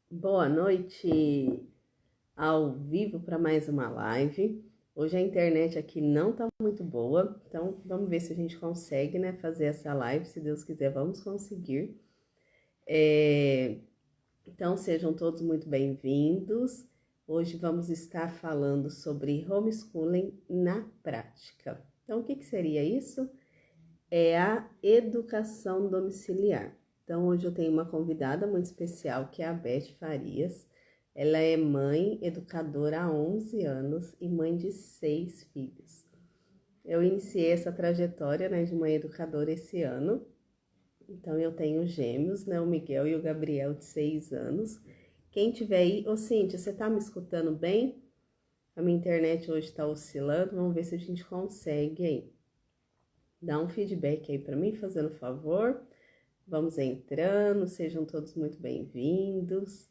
Boa noite ao vivo para mais uma live. Hoje a internet aqui não tá muito boa, então vamos ver se a gente consegue, né, fazer essa live. Se Deus quiser, vamos conseguir. Então sejam todos muito bem-vindos. Hoje vamos estar falando sobre homeschooling na prática. Então, o que seria isso? É a educação domiciliar. Então, hoje eu tenho uma convidada muito especial, que é a Beth Farias. Ela é mãe, educadora há 11 anos e mãe de 6 filhos. Eu iniciei essa trajetória, né, de mãe educadora esse ano. Então, eu tenho gêmeos, né, o Miguel e o Gabriel, de 6 anos. Quem tiver aí... Ô, Cíntia, você tá me escutando bem? A minha internet hoje está oscilando. Vamos ver se a gente consegue aí. Dá um feedback aí para mim, fazendo favor. Vamos entrando, sejam todos muito bem-vindos,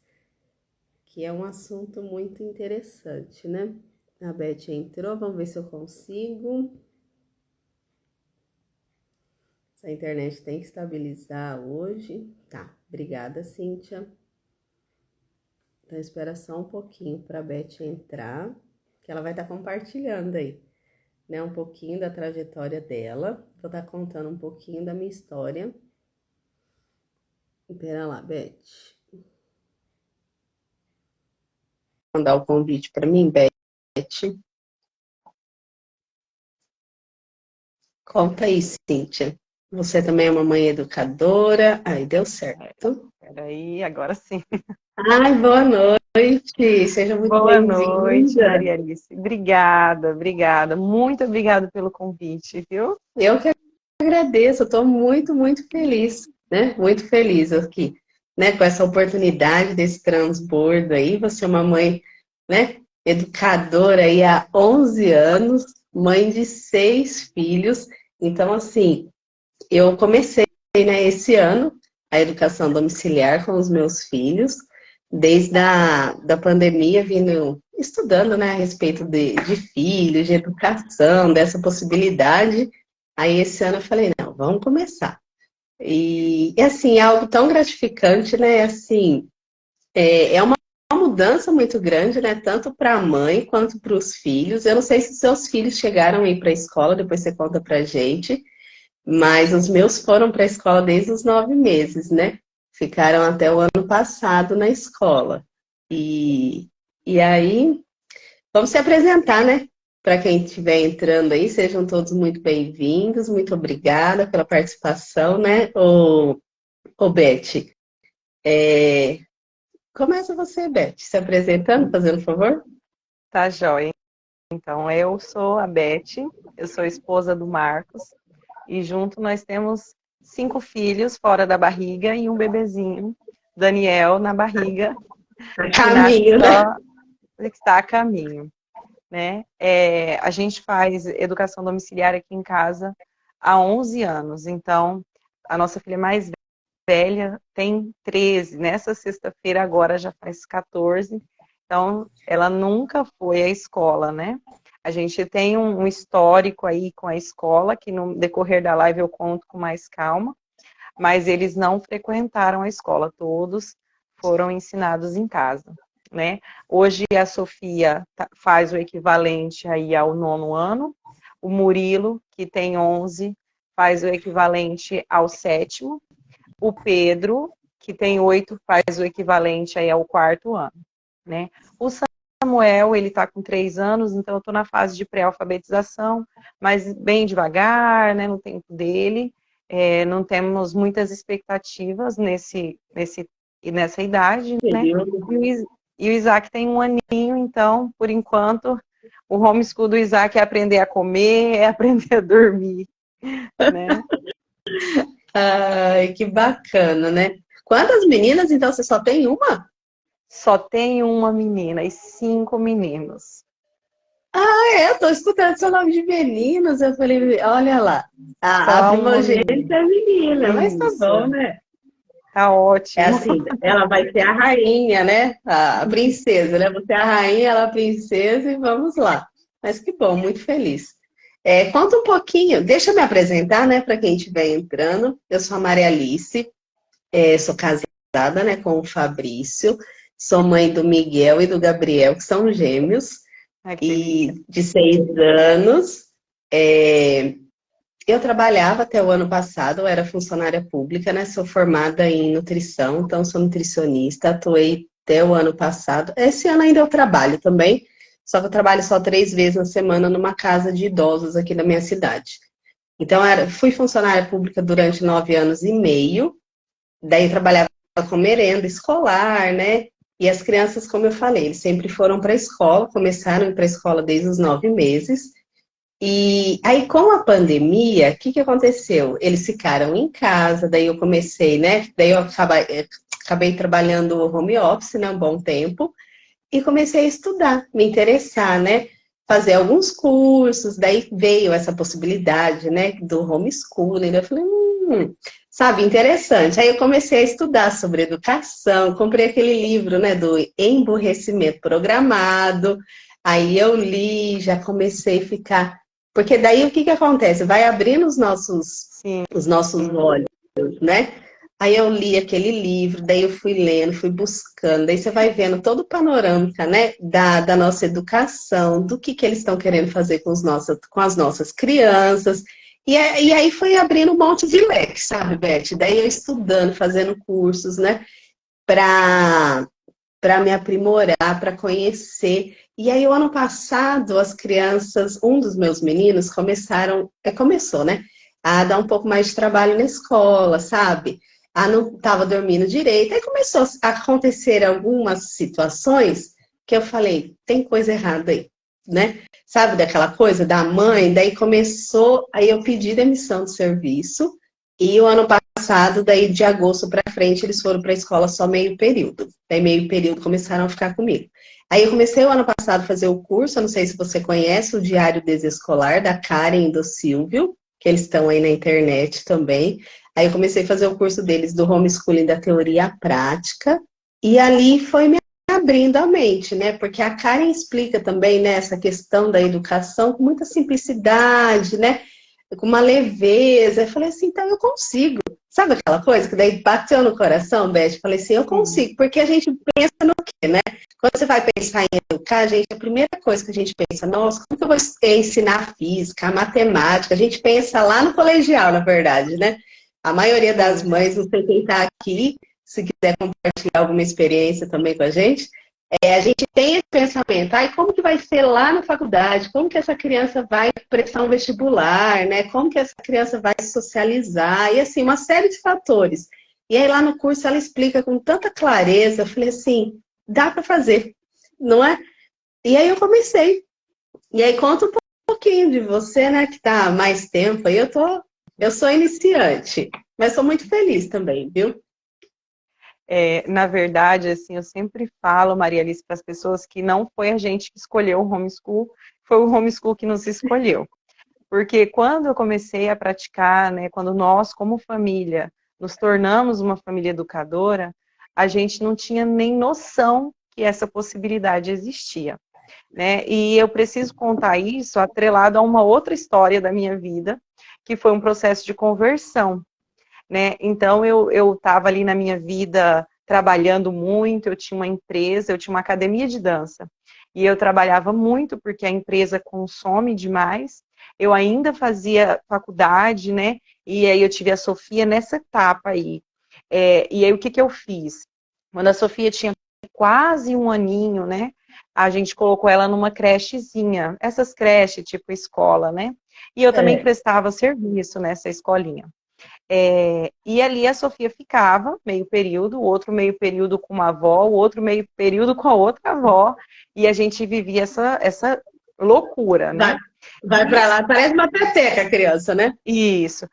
que é um assunto muito interessante, né? A Beth entrou, vamos ver se eu consigo. Essa internet tem que estabilizar hoje. Tá, obrigada, Cíntia. Então, espera só um pouquinho para a Beth entrar, que ela vai estar compartilhando aí, né? Um pouquinho da trajetória dela. Vou estar contando um pouquinho da minha história. Espera lá, Beth. Mandar o convite para mim, Beth. Conta aí, Cíntia. Você também é uma mãe educadora. Aí deu certo. Peraí, agora sim. Ai, boa noite. Seja muito Boa noite, bem-vinda. Maria Alice. Obrigada, obrigada. Muito obrigada pelo convite, viu? Eu que agradeço. Estou muito feliz, né? Muito feliz aqui, né? Com essa oportunidade desse transbordo aí. Você é uma mãe, né? Educadora aí há 11 anos, mãe de 6 filhos. Então, assim, eu comecei, né, esse ano a educação domiciliar com os meus filhos, desde da pandemia, vindo estudando, né, a respeito de filhos, de educação, dessa possibilidade. Aí esse ano eu falei, não, vamos começar. E assim, é algo tão gratificante, né? Assim, é uma mudança muito grande, né? Tanto para a mãe quanto para os filhos. Eu não sei se seus filhos chegaram a ir para a escola, depois você conta pra gente. Mas os meus foram para a escola desde os 9 meses, né? Ficaram até o ano passado na escola. E, e aí, vamos se apresentar, né? Para quem estiver entrando aí, sejam todos muito bem-vindos. Muito obrigada pela participação, né? Ô Beth, é, começa você, Beth, se apresentando, fazendo favor. Tá joia. Então, eu sou a Beth, eu sou esposa do Marcos, e junto nós temos 5 filhos fora da barriga e um bebezinho, Daniel, na barriga, A que nasce caminho, né? só, que está a caminho, né? A gente faz educação domiciliar aqui em casa há 11 anos, então, a nossa filha mais velha tem 13. Nessa sexta-feira agora já faz 14. Então, ela nunca foi à escola, né? A gente tem um histórico aí com a escola, que no decorrer da live eu conto com mais calma, mas eles não frequentaram a escola, todos foram ensinados em casa, né? Hoje a Sofia faz o equivalente aí ao 9º ano, o Murilo, que tem 11, faz o equivalente ao 7º, o Pedro, que tem 8, faz o equivalente aí ao 4º ano, né? O Samuel, ele está com 3 anos, então eu estou na fase de pré-alfabetização, mas bem devagar, né, no tempo dele. Não temos muitas expectativas nessa idade, né? Período. E o Isaac tem 1 aninho, então, por enquanto, o homeschool do Isaac é aprender a comer, é aprender a dormir, né? Ai, que bacana, né? Quantas meninas, então, você só tem uma? Só tem uma menina e 5 meninos. Eu tô escutando seu nome de meninos. Eu falei, olha lá, a Só uma primogênita menina. é menina, mas tá bom, Isso. né? Tá É ótimo. assim, ela vai ser a rainha, né? A princesa, né? Você é a rainha, ela é a princesa e vamos lá. Mas que bom, muito feliz. Conta um pouquinho, deixa eu me apresentar, né, para quem estiver entrando. Eu sou a Maria Alice, sou casada, né, com o Fabrício. Sou mãe do Miguel e do Gabriel, que são gêmeos, Ai, que delícia. e de 6 anos. É, eu trabalhava até o ano passado, eu era funcionária pública, né? Sou formada em nutrição, então sou nutricionista, atuei até o ano passado. Esse ano ainda eu trabalho também, só que eu trabalho só 3 vezes na semana numa casa de idosos aqui da minha cidade. Então, fui funcionária pública durante 9 anos e meio, daí trabalhava com merenda escolar, né? E as crianças, como eu falei, eles sempre foram para a escola, começaram a ir para a escola desde os 9 meses. E aí, com a pandemia, o que que aconteceu? Eles ficaram em casa, daí eu comecei, né? Daí eu acabei trabalhando home office, né? Um bom tempo. E comecei a estudar, me interessar, né? Fazer alguns cursos, daí veio essa possibilidade, né? Do homeschooling. Eu falei, sabe, interessante. Aí eu comecei a estudar sobre educação, comprei aquele livro, né? Do emburrecimento programado. Aí eu li, já comecei a ficar. Porque daí o que que acontece? Vai abrindo Sim. os nossos olhos, né? Aí eu li aquele livro, daí eu fui lendo, fui buscando, daí você vai vendo todo o panorâmica, né, da nossa educação, do que eles estão querendo fazer com as nossas crianças. E aí foi abrindo um monte de leque, sabe, Beth? Daí eu estudando, fazendo cursos, né, para me aprimorar, para conhecer. E aí, o ano passado, as crianças, um dos meus meninos começou, né, a dar um pouco mais de trabalho na escola, sabe? Não estava dormindo direito. Aí começou a acontecer algumas situações que eu falei, tem coisa errada aí, né? Sabe daquela coisa da mãe? Daí começou, aí eu pedi demissão do serviço. E o ano passado, daí de agosto para frente, eles foram para a escola só meio período. Daí meio período começaram a ficar comigo. Aí eu comecei o ano passado a fazer o curso, eu não sei se você conhece o Diário Desescolar, da Karen e do Silvio, que eles estão aí na internet também. Aí eu comecei a fazer o curso deles do homeschooling da teoria à prática, e ali foi me abrindo a mente, né? Porque a Karen explica também, né, essa questão da educação com muita simplicidade, né? Com uma leveza. Eu falei assim, então eu consigo. Sabe aquela coisa que daí bateu no coração, Beth? Falei assim, eu consigo, porque a gente pensa no quê, né? Quando você vai pensar em educar, gente, a primeira coisa que a gente pensa, nossa, como que eu vou ensinar física, matemática? A gente pensa lá no colegial, na verdade, né? A maioria das mães, não sei quem está aqui, se quiser compartilhar alguma experiência também com a gente gente tem esse pensamento, ai, como que vai ser lá na faculdade? Como que essa criança vai prestar um vestibular, né? Como que essa criança vai socializar? E assim, uma série de fatores. E aí lá no curso ela explica com tanta clareza, eu falei assim, dá para fazer, não é? E aí eu comecei. E aí conta um pouquinho de você, né, que está há mais tempo. Aí eu sou iniciante, mas sou muito feliz também, viu? Na verdade, assim, eu sempre falo, Maria Alice, para as pessoas que não foi a gente que escolheu o homeschool, foi o homeschool que nos escolheu. Porque quando eu comecei a praticar, né, quando nós, como família, nos tornamos uma família educadora, a gente não tinha nem noção que essa possibilidade existia, né? E eu preciso contar isso atrelado a uma outra história da minha vida, que foi um processo de conversão, né? Então eu estava ali na minha vida trabalhando muito, eu tinha uma empresa, eu tinha uma academia de dança. E eu trabalhava muito porque a empresa consome demais. Eu ainda fazia faculdade, né? E aí eu tive a Sofia nessa etapa aí. E aí o que eu fiz? Quando a Sofia tinha quase um aninho, né? A gente colocou ela numa crechezinha. Essas creches, tipo escola, né? E eu também prestava serviço nessa escolinha. E ali a Sofia ficava meio período, o outro meio período com uma avó, o outro meio período com a outra avó, e a gente vivia essa loucura, né? Vai para lá, parece uma peteca a criança, né? Isso.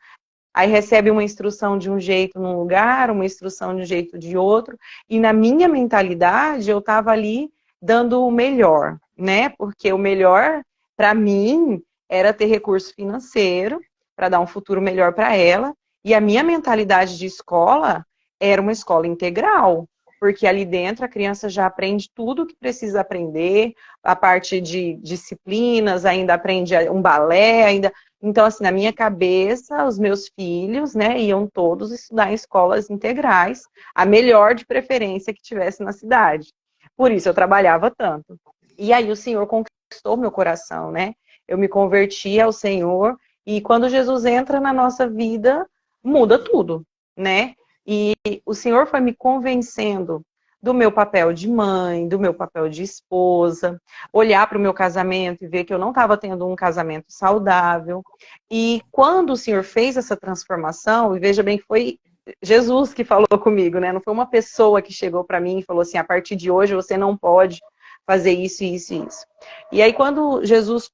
Aí recebe uma instrução de um jeito num lugar, uma instrução de um jeito de outro, e na minha mentalidade eu estava ali dando o melhor, né? Porque o melhor para mim era ter recurso financeiro para dar um futuro melhor para ela, e a minha mentalidade de escola era uma escola integral, porque ali dentro a criança já aprende tudo o que precisa aprender, a parte de disciplinas, ainda aprende um balé, ainda. Então, assim, na minha cabeça, os meus filhos, né, iam todos estudar em escolas integrais, a melhor de preferência que tivesse na cidade. Por isso eu trabalhava tanto. E aí o Senhor conquistou meu coração, né? Eu me converti ao Senhor e quando Jesus entra na nossa vida, muda tudo, né? E o Senhor foi me convencendo do meu papel de mãe, do meu papel de esposa, olhar para o meu casamento e ver que eu não estava tendo um casamento saudável. E quando o Senhor fez essa transformação, e veja bem que foi Jesus que falou comigo, né? Não foi uma pessoa que chegou para mim e falou assim, a partir de hoje você não pode fazer isso, isso e isso. E aí quando Jesus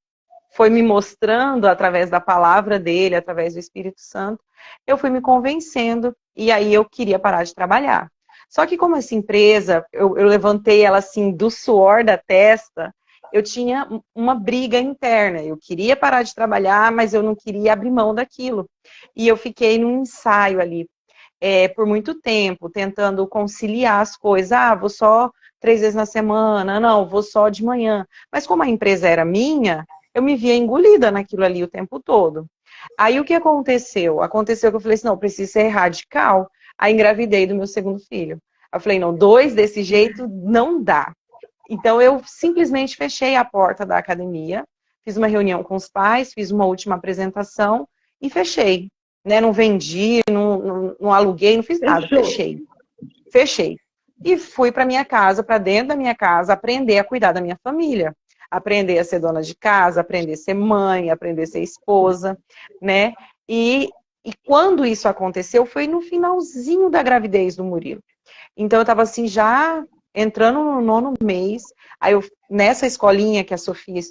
foi me mostrando através da palavra dele, através do Espírito Santo, eu fui me convencendo e aí eu queria parar de trabalhar. Só que como essa empresa, eu levantei ela assim do suor da testa, eu tinha uma briga interna. Eu queria parar de trabalhar, mas eu não queria abrir mão daquilo. E eu fiquei num ensaio ali, por muito tempo, tentando conciliar as coisas. Ah, vou só 3 vezes na semana, não, vou só de manhã. Mas como a empresa era minha, eu me via engolida naquilo ali o tempo todo. Aí o que aconteceu? Aconteceu que eu falei assim, não, eu preciso ser radical. Aí engravidei do meu segundo filho. Eu falei, não, 2 desse jeito não dá. Então eu simplesmente fechei a porta da academia, fiz uma reunião com os pais, fiz uma última apresentação e fechei. Né? Não vendi, não aluguei, não fiz nada, fechei. E fui para minha casa, para dentro da minha casa, aprender a cuidar da minha família. Aprender a ser dona de casa, aprender a ser mãe, aprender a ser esposa, né? E quando isso aconteceu, foi no finalzinho da gravidez do Murilo. Então eu estava assim, já entrando no 9º mês, aí eu, nessa escolinha que a Sofia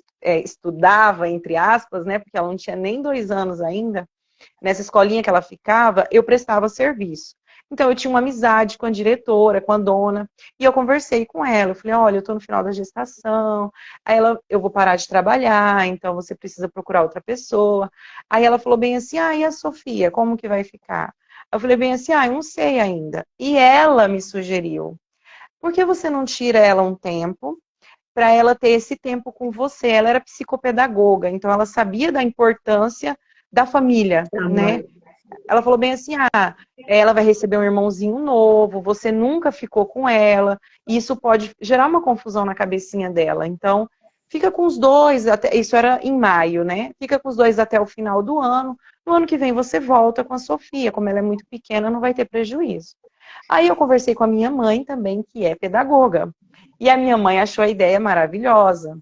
estudava, entre aspas, né? Porque ela não tinha nem 2 anos ainda, nessa escolinha que ela ficava, eu prestava serviço. Então, eu tinha uma amizade com a diretora, com a dona, e eu conversei com ela. Eu falei, olha, eu estou no final da gestação, aí eu vou parar de trabalhar, então você precisa procurar outra pessoa. Aí ela falou bem assim, e a Sofia, como que vai ficar? Eu falei bem assim, eu não sei ainda. E ela me sugeriu, por que você não tira ela um tempo, para ela ter esse tempo com você? Ela era psicopedagoga, então ela sabia da importância da família, né? Ela falou bem assim, ela vai receber um irmãozinho novo, você nunca ficou com ela, e isso pode gerar uma confusão na cabecinha dela. Então, fica com os 2, isso era em maio, né? Fica com os 2 até o final do ano. No ano que vem você volta com a Sofia, como ela é muito pequena, não vai ter prejuízo. Aí eu conversei com a minha mãe também, que é pedagoga. E a minha mãe achou a ideia maravilhosa.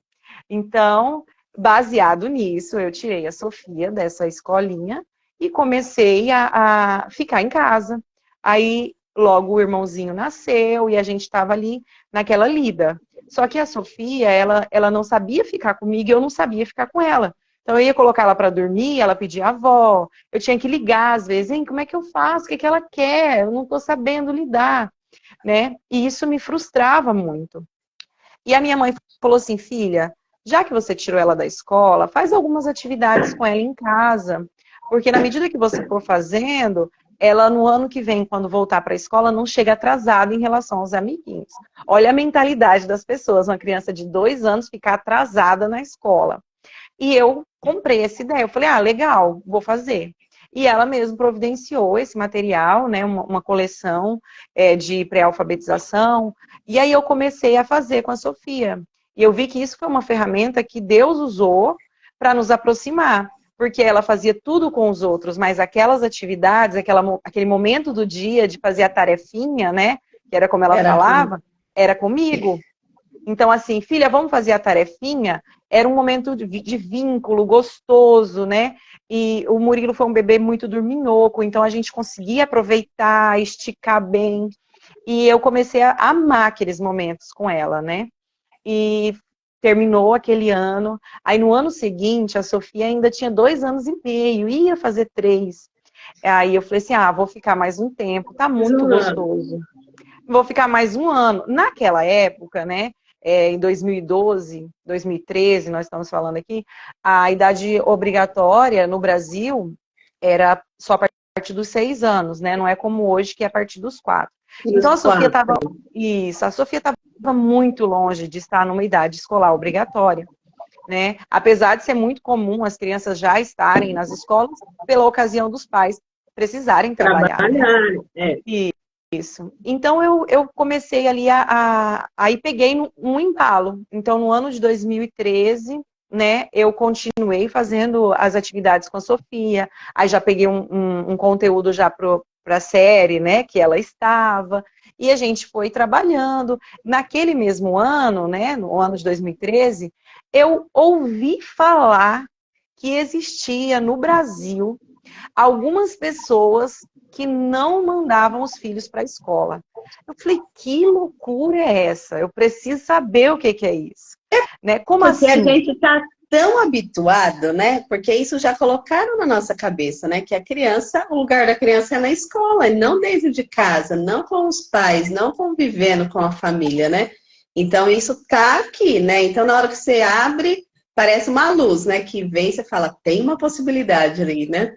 Então, baseado nisso, eu tirei a Sofia dessa escolinha e comecei a ficar em casa. Aí, logo o irmãozinho nasceu e a gente estava ali naquela lida. Só que a Sofia, ela não sabia ficar comigo e eu não sabia ficar com ela. Então, eu ia colocar ela para dormir, ela pedia a avó, eu tinha que ligar às vezes, hein, como é que eu faço? O que ela quer? Eu não estou sabendo lidar, né? E isso me frustrava muito. E a minha mãe falou assim, filha, já que você tirou ela da escola, faz algumas atividades com ela em casa, porque na medida que você for fazendo, ela no ano que vem, quando voltar para a escola, não chega atrasada em relação aos amiguinhos. Olha a mentalidade das pessoas, uma criança de 2 anos ficar atrasada na escola. E eu comprei essa ideia, eu falei, legal, vou fazer. E ela mesma providenciou esse material, né, uma coleção de pré-alfabetização, e aí eu comecei a fazer com a Sofia. E eu vi que isso foi uma ferramenta que Deus usou para nos aproximar, porque ela fazia tudo com os outros, mas aquelas atividades, aquele momento do dia de fazer a tarefinha, né, que era como ela falava, era comigo. Então, assim, filha, vamos fazer a tarefinha? Era um momento de vínculo gostoso, né? E o Murilo foi um bebê muito dorminhoco, então a gente conseguia aproveitar, esticar bem. E eu comecei a amar aqueles momentos com ela, né? E terminou aquele ano. Aí no ano seguinte, a Sofia ainda tinha 2 anos e meio, ia fazer 3. Aí eu falei assim, vou ficar mais um tempo, tá muito gostoso. Vou ficar mais um ano. Naquela época, né? Em 2012, 2013, nós estamos falando aqui, a idade obrigatória no Brasil era só a partir dos 6 anos, né? Não é como hoje, que é a partir dos 4. Então a Sofia estava muito longe de estar numa idade escolar obrigatória. né? Apesar de ser muito comum as crianças já estarem nas escolas, pela ocasião dos pais precisarem trabalhar, né? Trabalhar, é. Isso. Então, eu comecei ali aí peguei um embalo. Então, no ano de 2013, né, eu continuei fazendo as atividades com a Sofia, aí já peguei um conteúdo já para a série, né, que ela estava, e a gente foi trabalhando. Naquele mesmo ano, né, no ano de 2013, eu ouvi falar que existia no Brasil algumas pessoas que não mandavam os filhos para a escola. Eu falei, que loucura é essa? Eu preciso saber o que é isso. Né? Como Porque a assim? gente está tão habituado, né? Porque isso já colocaram na nossa cabeça, né? Que a criança, o lugar da criança é na escola, e não dentro de casa, não com os pais, não convivendo com a família, né? Então, isso tá aqui, né? Então, na hora que você abre, parece uma luz, né? Que vem e você fala, tem uma possibilidade ali, né?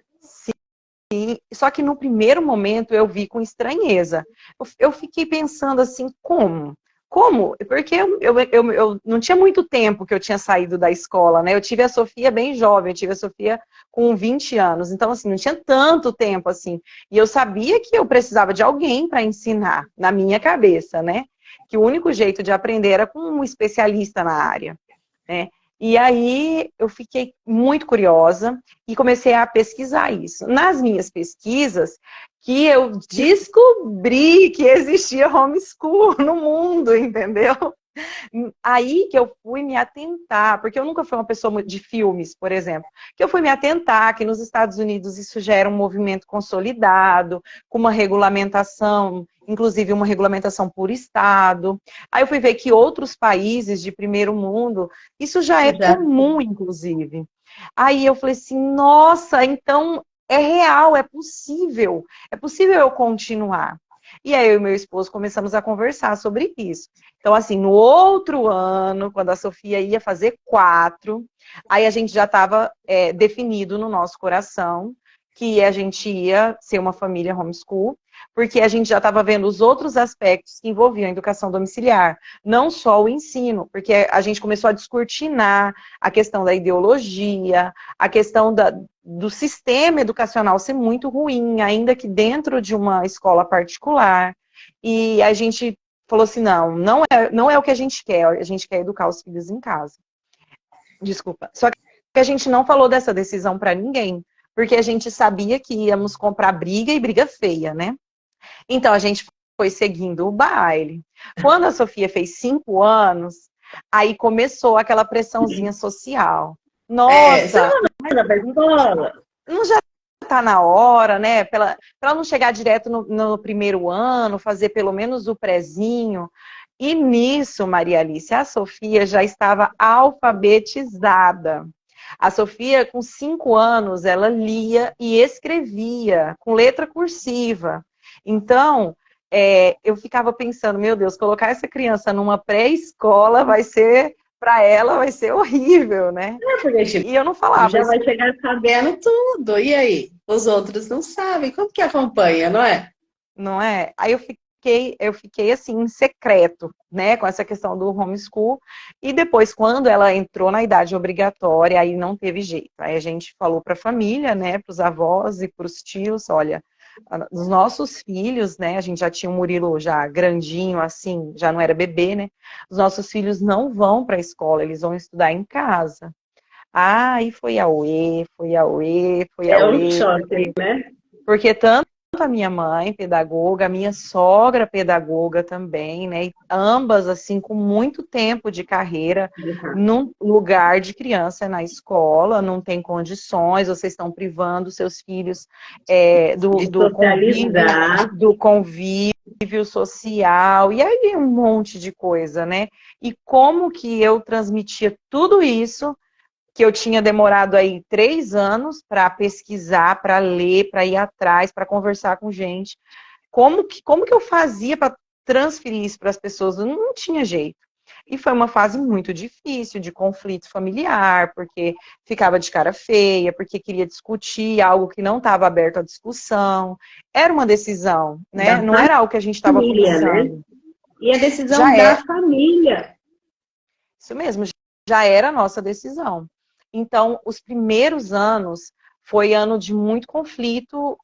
Só que no primeiro momento eu vi com estranheza. Eu fiquei pensando assim, como? Como? Porque eu não tinha muito tempo que eu tinha saído da escola, né? Eu tive a Sofia bem jovem, eu tive a Sofia com 20 anos. Então, assim, não tinha tanto tempo assim. E eu sabia que eu precisava de alguém para ensinar, na minha cabeça, né? Que o único jeito de aprender era com um especialista na área, né? E aí eu fiquei muito curiosa e comecei a pesquisar isso. Nas minhas pesquisas, que eu descobri que existia homeschool no mundo, entendeu? Aí que eu fui me atentar, porque eu nunca fui uma pessoa de filmes, por exemplo, que eu fui me atentar que nos Estados Unidos isso já era um movimento consolidado, com uma regulamentação, inclusive uma regulamentação por estado. Aí eu fui ver que outros países de primeiro mundo, isso já é Já. comum, inclusive. Aí eu falei assim, nossa, então é real, é possível eu continuar. E aí eu e meu esposo começamos a conversar sobre isso. Então, assim, no outro ano, quando a Sofia ia fazer 4, aí a gente já estava definido no nosso coração que a gente ia ser uma família homeschool, porque a gente já estava vendo os outros aspectos que envolviam a educação domiciliar, não só o ensino, porque a gente começou a descortinar a questão da ideologia, a questão do sistema educacional ser muito ruim, ainda que dentro de uma escola particular. E a gente falou assim, não é o que a gente quer educar os filhos em casa. Desculpa. Só que a gente não falou dessa decisão para ninguém, porque a gente sabia que íamos comprar briga e briga feia, né? Então a gente foi seguindo o baile. Quando a Sofia fez 5 anos, aí começou aquela pressãozinha social. Você Nossa, não vai pra escola? não já está na hora, né? Para ela não chegar direto no primeiro ano, fazer pelo menos o prezinho. E nisso, Maria Alice, a Sofia já estava alfabetizada. A Sofia, com 5 anos, ela lia e escrevia com letra cursiva. Então, eu ficava pensando, meu Deus, colocar essa criança numa pré-escola para ela vai ser horrível, né? Porque, tipo, E eu não falava já isso. vai chegar sabendo tudo. E aí? Os outros não sabem. Como que acompanha, não é? Não é? Aí eu fiquei assim, em secreto, né, com essa questão do homeschool. E depois, quando ela entrou na idade obrigatória, aí não teve jeito. Aí a gente falou para a família, né, para os avós e para os tios, olha, os nossos filhos, né, a gente já tinha um Murilo já grandinho, assim, já não era bebê, né, os nossos filhos não vão para a escola, eles vão estudar em casa. Ah, e foi auê, foi auê, foi É um auê, choque, né? porque tanto a minha mãe, pedagoga, a minha sogra, pedagoga também, né? E ambas, assim, com muito tempo de carreira, num lugar de criança na escola, não tem condições, vocês estão privando seus filhos De socializar. do convívio social, e aí um monte de coisa, né? E como que eu transmitia tudo isso que eu tinha demorado aí 3 anos para pesquisar, para ler, para ir atrás, para conversar com gente. Como que eu fazia para transferir isso para as pessoas? Não tinha jeito. E foi uma fase muito difícil, de conflito familiar, porque ficava de cara feia, porque queria discutir algo que não estava aberto à discussão. Era uma decisão, né? Da Não era algo que a gente estava família, né? forçando. E a decisão Já da é família. isso mesmo, já era a nossa decisão. Então, os primeiros anos foi ano de muito conflito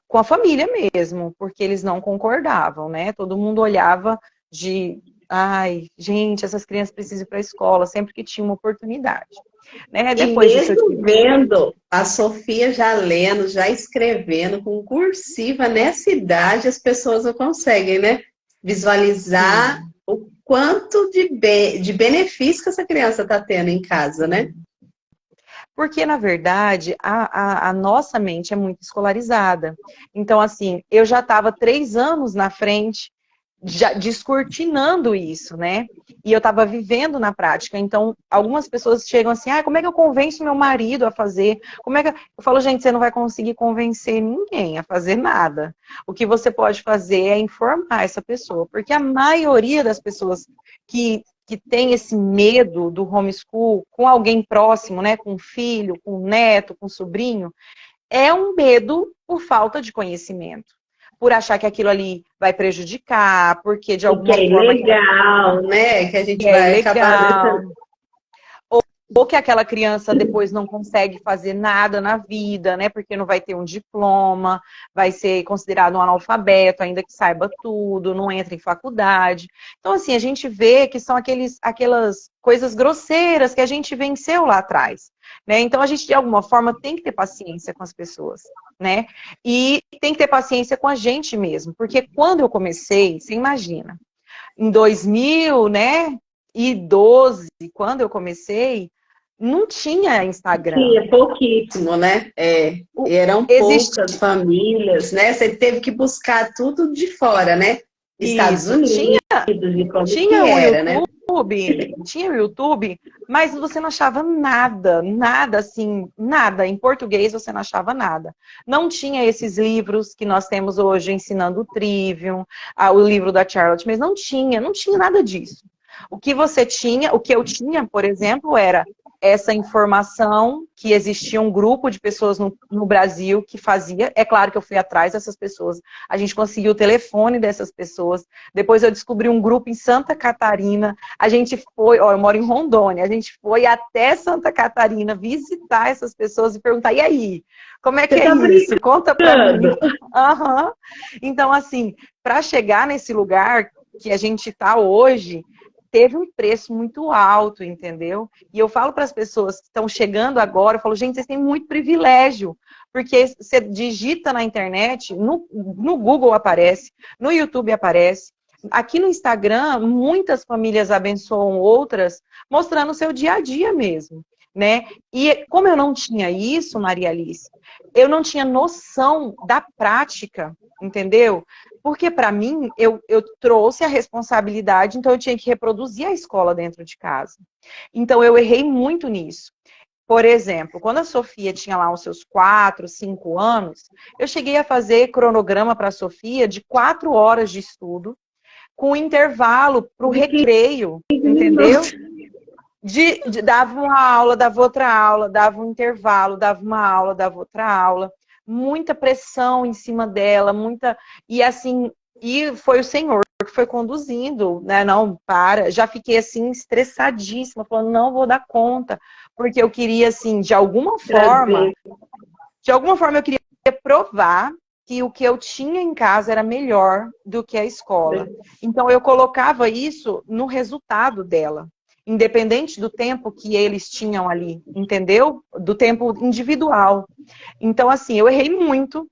com a família mesmo, porque eles não concordavam, né? Todo mundo olhava de, ai, gente, essas crianças precisam ir para a escola, sempre que tinha uma oportunidade. Né? E Depois disso eu mesmo tive... vendo a Sofia já lendo, já escrevendo com cursiva, nessa idade as pessoas não conseguem, né? Visualizar Sim. o quanto de benefício que essa criança está tendo em casa, né? Porque, na verdade, a nossa mente é muito escolarizada. Então, assim, eu já estava 3 anos na frente, já descortinando isso, né? E eu estava vivendo na prática. Então, algumas pessoas chegam assim, como é que eu convenço meu marido a fazer? Como é que eu falo, gente, você não vai conseguir convencer ninguém a fazer nada. O que você pode fazer é informar essa pessoa, porque a maioria das pessoas que tem esse medo do homeschool com alguém próximo, né, com um filho, com um neto, com um sobrinho, é um medo por falta de conhecimento. Por achar que aquilo ali vai prejudicar, porque de E que alguma é forma ilegal, né? Que a gente é vai acabar ilegal, deixando. ou que aquela criança depois não consegue fazer nada na vida, né? Porque não vai ter um diploma, vai ser considerado um analfabeto, ainda que saiba tudo, não entra em faculdade. Então, assim, a gente vê que são aquelas coisas grosseiras que a gente venceu lá atrás, né? Então, a gente, de alguma forma, tem que ter paciência com as pessoas, né? E tem que ter paciência com a gente mesmo, porque quando eu comecei, você imagina, em 2000, né? E 12, quando eu comecei, não tinha Instagram. Tinha pouquíssimo, né? Eram poucas Existia famílias, né? Você teve que buscar tudo de fora, né? Estados isso, Unidos, de como que tinha era, né? Tinha o YouTube, mas você não achava nada, nada assim, nada. Em português você não achava nada. Não tinha esses livros que nós temos hoje ensinando o Trivium, o livro da Charlotte, mas não tinha nada disso. O que você tinha, o que eu tinha, por exemplo, era essa informação que existia um grupo de pessoas no Brasil que fazia. É claro que eu fui atrás dessas pessoas. A gente conseguiu o telefone dessas pessoas. Depois eu descobri um grupo em Santa Catarina. A gente foi, eu moro em Rondônia, a gente foi até Santa Catarina visitar essas pessoas e perguntar, e aí, como é que Você é tá isso? Conta pra mim. brincando? Uhum. Então, assim, para chegar nesse lugar que a gente está hoje, teve um preço muito alto, entendeu? E eu falo para as pessoas que estão chegando agora, eu falo, gente, vocês têm muito privilégio, porque você digita na internet, no Google aparece, no YouTube aparece, aqui no Instagram, muitas famílias abençoam outras, mostrando o seu dia a dia mesmo, né? E como eu não tinha isso, Maria Alice, eu não tinha noção da prática, entendeu? Porque, para mim, eu trouxe a responsabilidade, então eu tinha que reproduzir a escola dentro de casa. Então, eu errei muito nisso. Por exemplo, quando a Sofia tinha lá os seus 4, 5 anos, eu cheguei a fazer cronograma para a Sofia de 4 horas de estudo, com intervalo para o De recreio, 15 entendeu? minutos. Dava uma aula, dava outra aula, dava um intervalo, dava uma aula, dava outra aula. Muita pressão em cima dela, muita. E assim, e foi o Senhor que foi conduzindo, né? Não, para. Já fiquei assim, estressadíssima, falando, não vou dar conta, porque eu queria, assim, Trazer. de alguma forma eu queria provar que o que eu tinha em casa era melhor do que a escola. Então eu colocava isso no resultado dela, independente do tempo que eles tinham ali, entendeu? Do tempo individual. Então, assim, eu errei muito,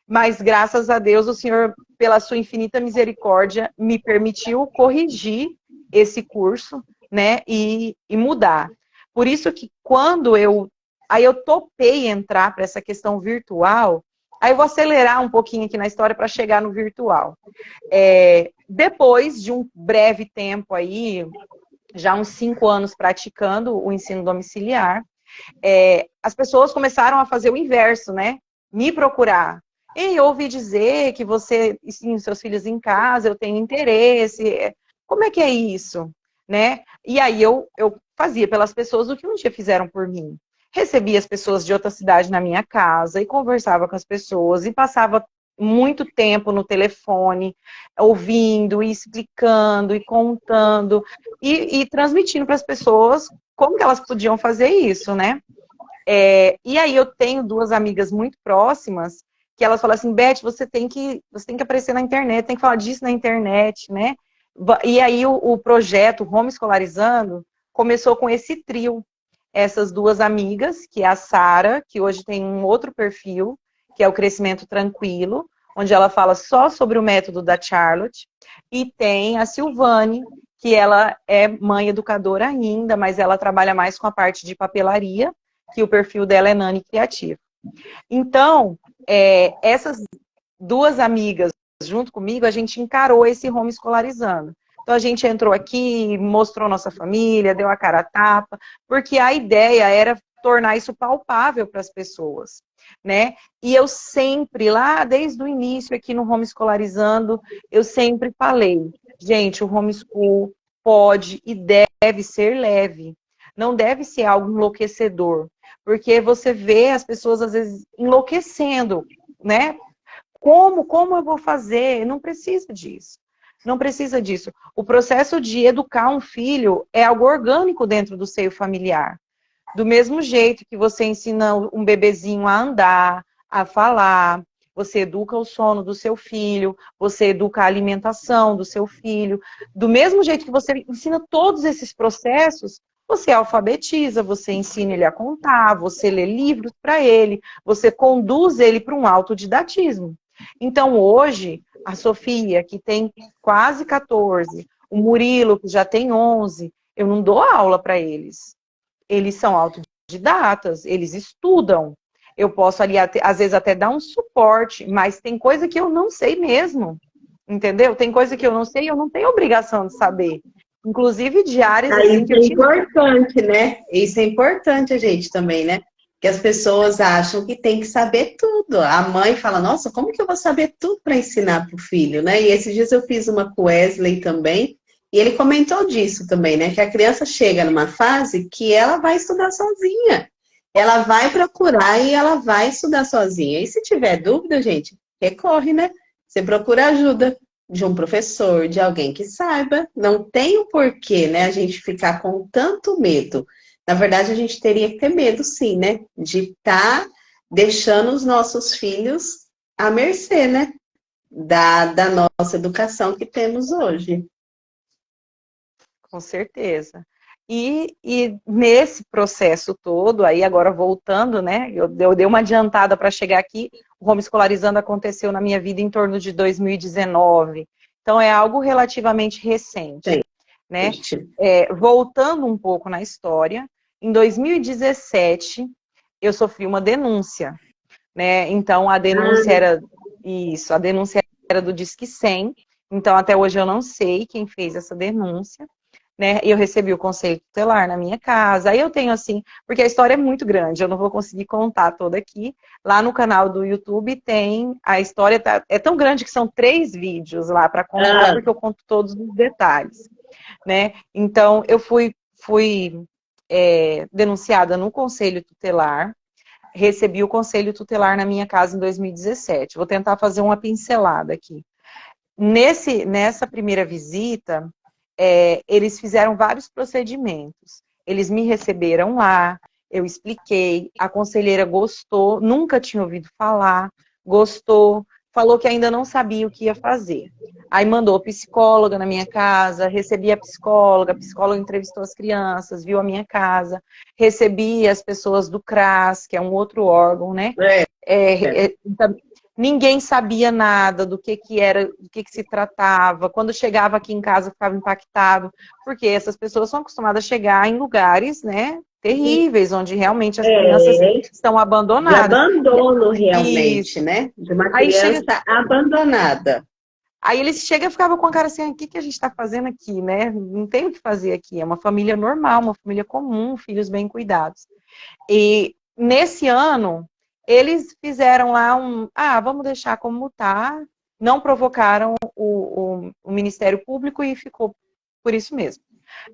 mas graças a Deus o Senhor, pela sua infinita misericórdia, me permitiu corrigir esse curso, né, e mudar. Por isso que quando aí eu topei entrar para essa questão virtual, aí eu vou acelerar um pouquinho aqui na história para chegar no virtual. Depois de um breve tempo aí, já uns 5 anos praticando o ensino domiciliar, as pessoas começaram a fazer o inverso, né? Me procurar. E eu ouvi dizer que você ensina os seus filhos em casa, eu tenho interesse. Como é que é isso? Né? E aí eu fazia pelas pessoas o que um dia fizeram por mim. Recebia as pessoas de outra cidade na minha casa e conversava com as pessoas e passava muito tempo no telefone, ouvindo, e explicando, e contando, e transmitindo para as pessoas como que elas podiam fazer isso, né? E aí eu tenho duas amigas muito próximas, que elas falam assim, Beth, você tem que aparecer na internet, tem que falar disso na internet, né? E aí o projeto Home Escolarizando começou com esse trio. Essas duas amigas, que é a Sara, que hoje tem um outro perfil, que é o Crescimento Tranquilo, onde ela fala só sobre o método da Charlotte, e tem a Silvane, que ela é mãe educadora ainda, mas ela trabalha mais com a parte de papelaria, que o perfil dela é Nani Criativo. Então, essas duas amigas junto comigo, a gente encarou esse Home Escolarizando. Então, a gente entrou aqui, mostrou nossa família, deu a cara a tapa, porque a ideia era tornar isso palpável para as pessoas, né? E eu sempre, lá desde o início aqui no Home Escolarizando, eu sempre falei, gente, o homeschool pode e deve ser leve, não deve ser algo enlouquecedor, porque você vê as pessoas, às vezes, enlouquecendo, né? Como eu vou fazer? Não precisa disso. Não precisa disso. O processo de educar um filho é algo orgânico dentro do seio familiar. Do mesmo jeito que você ensina um bebezinho a andar, a falar, você educa o sono do seu filho, você educa a alimentação do seu filho. Do mesmo jeito que você ensina todos esses processos, você alfabetiza, você ensina ele a contar, você lê livros para ele, você conduz ele para um autodidatismo. Então, hoje, a Sofia, que tem quase 14, o Murilo, que já tem 11, eu não dou aula para eles. Eles são autodidatas, eles estudam. Eu posso ali, às vezes, até dar um suporte, mas tem coisa que eu não sei mesmo, entendeu? Tem coisa que eu não sei e eu não tenho obrigação de saber. Inclusive de áreas assim Isso que é eu tive. importante, né? Isso é importante a gente também, né? Que as pessoas acham que tem que saber tudo. A mãe fala, nossa, como que eu vou saber tudo para ensinar para o filho, né? E esses dias eu fiz uma com o Wesley também, e ele comentou disso também, né? Que a criança chega numa fase que ela vai estudar sozinha. Ela vai procurar e ela vai estudar sozinha. E se tiver dúvida, gente, recorre, né? Você procura ajuda de um professor, de alguém que saiba. Não tem o porquê, né? A gente ficar com tanto medo. Na verdade, a gente teria que ter medo, sim, né? De estar deixando os nossos filhos à mercê, né? Da nossa educação que temos hoje. Com certeza. E nesse processo todo, aí agora voltando, né? Eu dei uma adiantada para chegar aqui. O Home Escolarizando aconteceu na minha vida em torno de 2019. Então é algo relativamente recente, né? Voltando um pouco na história, em 2017 eu sofri uma denúncia, né? Então a denúncia era isso, a denúncia era do Disque 100. Então até hoje eu não sei quem fez essa denúncia, né? Eu recebi o conselho tutelar na minha casa. Aí eu tenho assim, porque a história é muito grande, eu não vou conseguir contar toda aqui. Lá no canal do YouTube tem a história, é tão grande que são 3 vídeos lá para contar, porque eu conto todos os detalhes, né? Então eu fui denunciada no conselho tutelar. Recebi o conselho tutelar na minha casa em 2017. Vou tentar fazer uma pincelada aqui. Nessa primeira visita, eles fizeram vários procedimentos. Eles me receberam lá, eu expliquei, a conselheira gostou, nunca tinha ouvido falar, gostou, falou que ainda não sabia o que ia fazer. Aí mandou psicóloga na minha casa, recebi a psicóloga entrevistou as crianças, viu a minha casa, recebi as pessoas do CRAS, que é um outro órgão, né? Ninguém sabia nada do que era, do que se tratava. Quando chegava aqui em casa, ficava impactado, porque essas pessoas são acostumadas a chegar em lugares, né, terríveis, onde realmente as crianças estão abandonadas. De abandono, realmente, Isso. né? De uma criança abandonada. Aí eles chegam e ficavam com a cara assim, o que a gente está fazendo aqui, né? Não tem o que fazer aqui. É uma família normal, uma família comum, filhos bem cuidados. E nesse ano, eles fizeram lá vamos deixar como tá, não provocaram o Ministério Público e ficou por isso mesmo.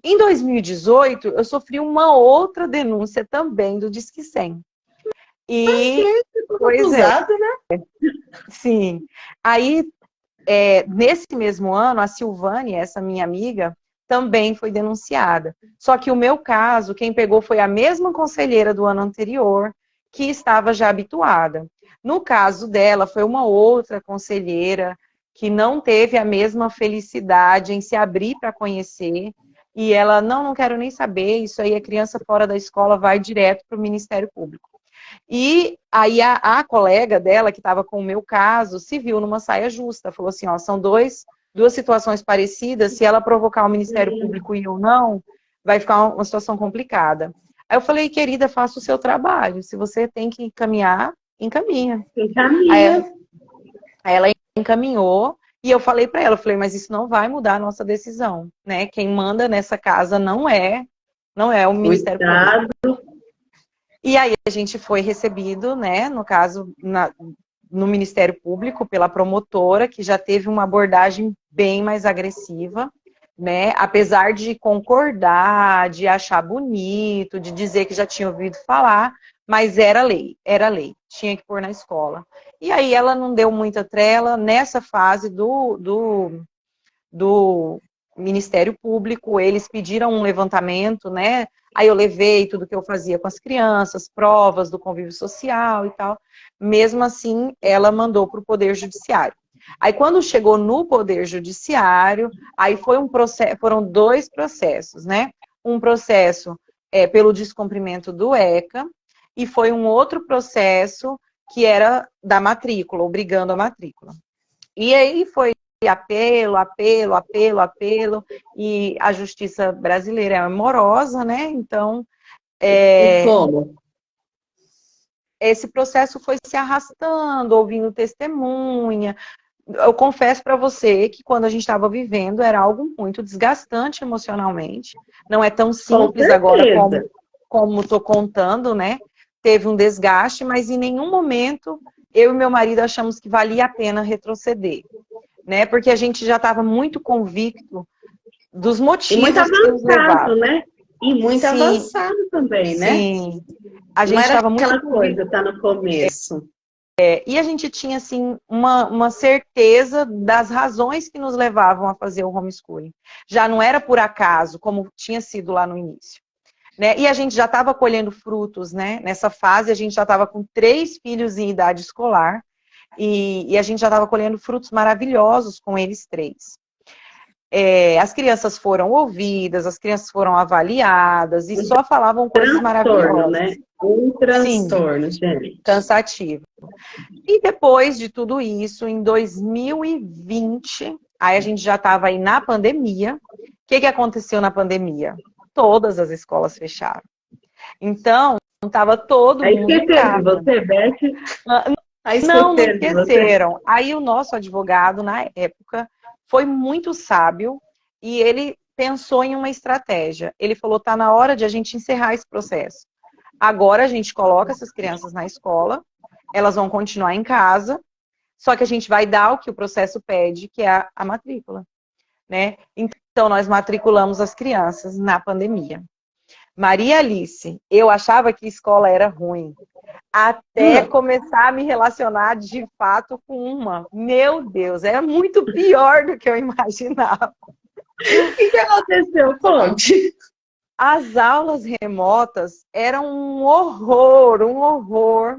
Em 2018, eu sofri uma outra denúncia também do Disque 100. E, Tudo pois é, acusado, né? sim. Aí, nesse mesmo ano, a Silvane, essa minha amiga, também foi denunciada. Só que o meu caso, quem pegou foi a mesma conselheira do ano anterior, que estava já habituada. No caso dela, foi uma outra conselheira que não teve a mesma felicidade em se abrir para conhecer, e ela, não quero nem saber, isso aí é criança fora da escola, vai direto para o Ministério Público. E aí a colega dela, que estava com o meu caso, se viu numa saia justa. Falou assim, ó, são duas situações parecidas, se ela provocar o Ministério Público e eu não, vai ficar uma situação complicada. Aí eu falei, querida, faça o seu trabalho. Se você tem que encaminhar, encaminha. Encaminha. Aí ela encaminhou, e eu falei para ela, eu falei, mas isso não vai mudar a nossa decisão, né? Quem manda nessa casa não é o O Ministério Público. Estado. E aí a gente foi recebido, né, no caso, no Ministério Público, pela promotora, que já teve uma abordagem bem mais agressiva, né, apesar de concordar, de achar bonito, de dizer que já tinha ouvido falar, mas era lei, tinha que pôr na escola. E aí ela não deu muita trela nessa fase do Ministério Público, eles pediram um levantamento, né? Aí eu levei tudo que eu fazia com as crianças, provas do convívio social e tal. Mesmo assim, ela mandou para o Poder Judiciário. Aí quando chegou no Poder Judiciário, aí foi foram dois processos, né? Um processo pelo descumprimento do ECA e foi um outro processo que era da matrícula, obrigando a matrícula. E aí foi apelo, e a justiça brasileira é morosa, né? Então, E como? esse processo foi se arrastando, ouvindo testemunha. Eu confesso para você que quando a gente estava vivendo era algo muito desgastante emocionalmente. Não é tão Com simples agora certeza. como estou contando, né? Teve um desgaste, mas em nenhum momento eu e meu marido achamos que valia a pena retroceder, né? Porque a gente já estava muito convicto dos E muito motivos que nos avançado, levavam. né? E muito Sim, avançado também, né? sim. A Não gente era estava muito aquela convicto. coisa, tá no começo. E a gente tinha, assim, uma certeza das razões que nos levavam a fazer o homeschooling. Já não era por acaso, como tinha sido lá no início. Né? E a gente já estava colhendo frutos, né? Nessa fase, a gente já estava com 3 filhos em idade escolar. E a gente já estava colhendo frutos maravilhosos com eles 3. As crianças foram ouvidas, as crianças foram avaliadas e Um só falavam coisas transtorno, maravilhosas. né? Um Sim, transtorno, gente. cansativo. E depois de tudo isso, em 2020, aí a gente já estava aí na pandemia. O que aconteceu na pandemia? Todas as escolas fecharam. Então, estava todo Aí mundo em esqueceram de casa. você, Beth. Aí Não esqueceram de você. esqueceram. Aí o nosso advogado, na época, foi muito sábio e ele pensou em uma estratégia. Ele falou, tá na hora de a gente encerrar esse processo. Agora a gente coloca essas crianças na escola, elas vão continuar em casa, só que a gente vai dar o que o processo pede, que é a matrícula, né? Então, nós matriculamos as crianças na pandemia. Maria Alice, eu achava que escola era ruim, até começar a me relacionar de fato com uma. Meu Deus, é muito pior do que eu imaginava. O que aconteceu? Conte. As aulas remotas eram um horror, um horror.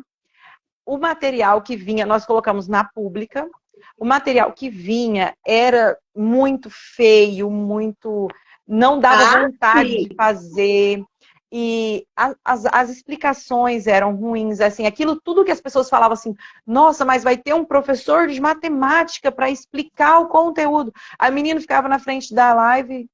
O material que vinha, nós colocamos na pública, o material que vinha era muito feio, muito. Não dava Ah, vontade sim. de fazer. E as explicações eram ruins, assim, aquilo tudo que as pessoas falavam assim, nossa, mas vai ter um professor de matemática para explicar o conteúdo. Aí o menino ficava na frente da live, o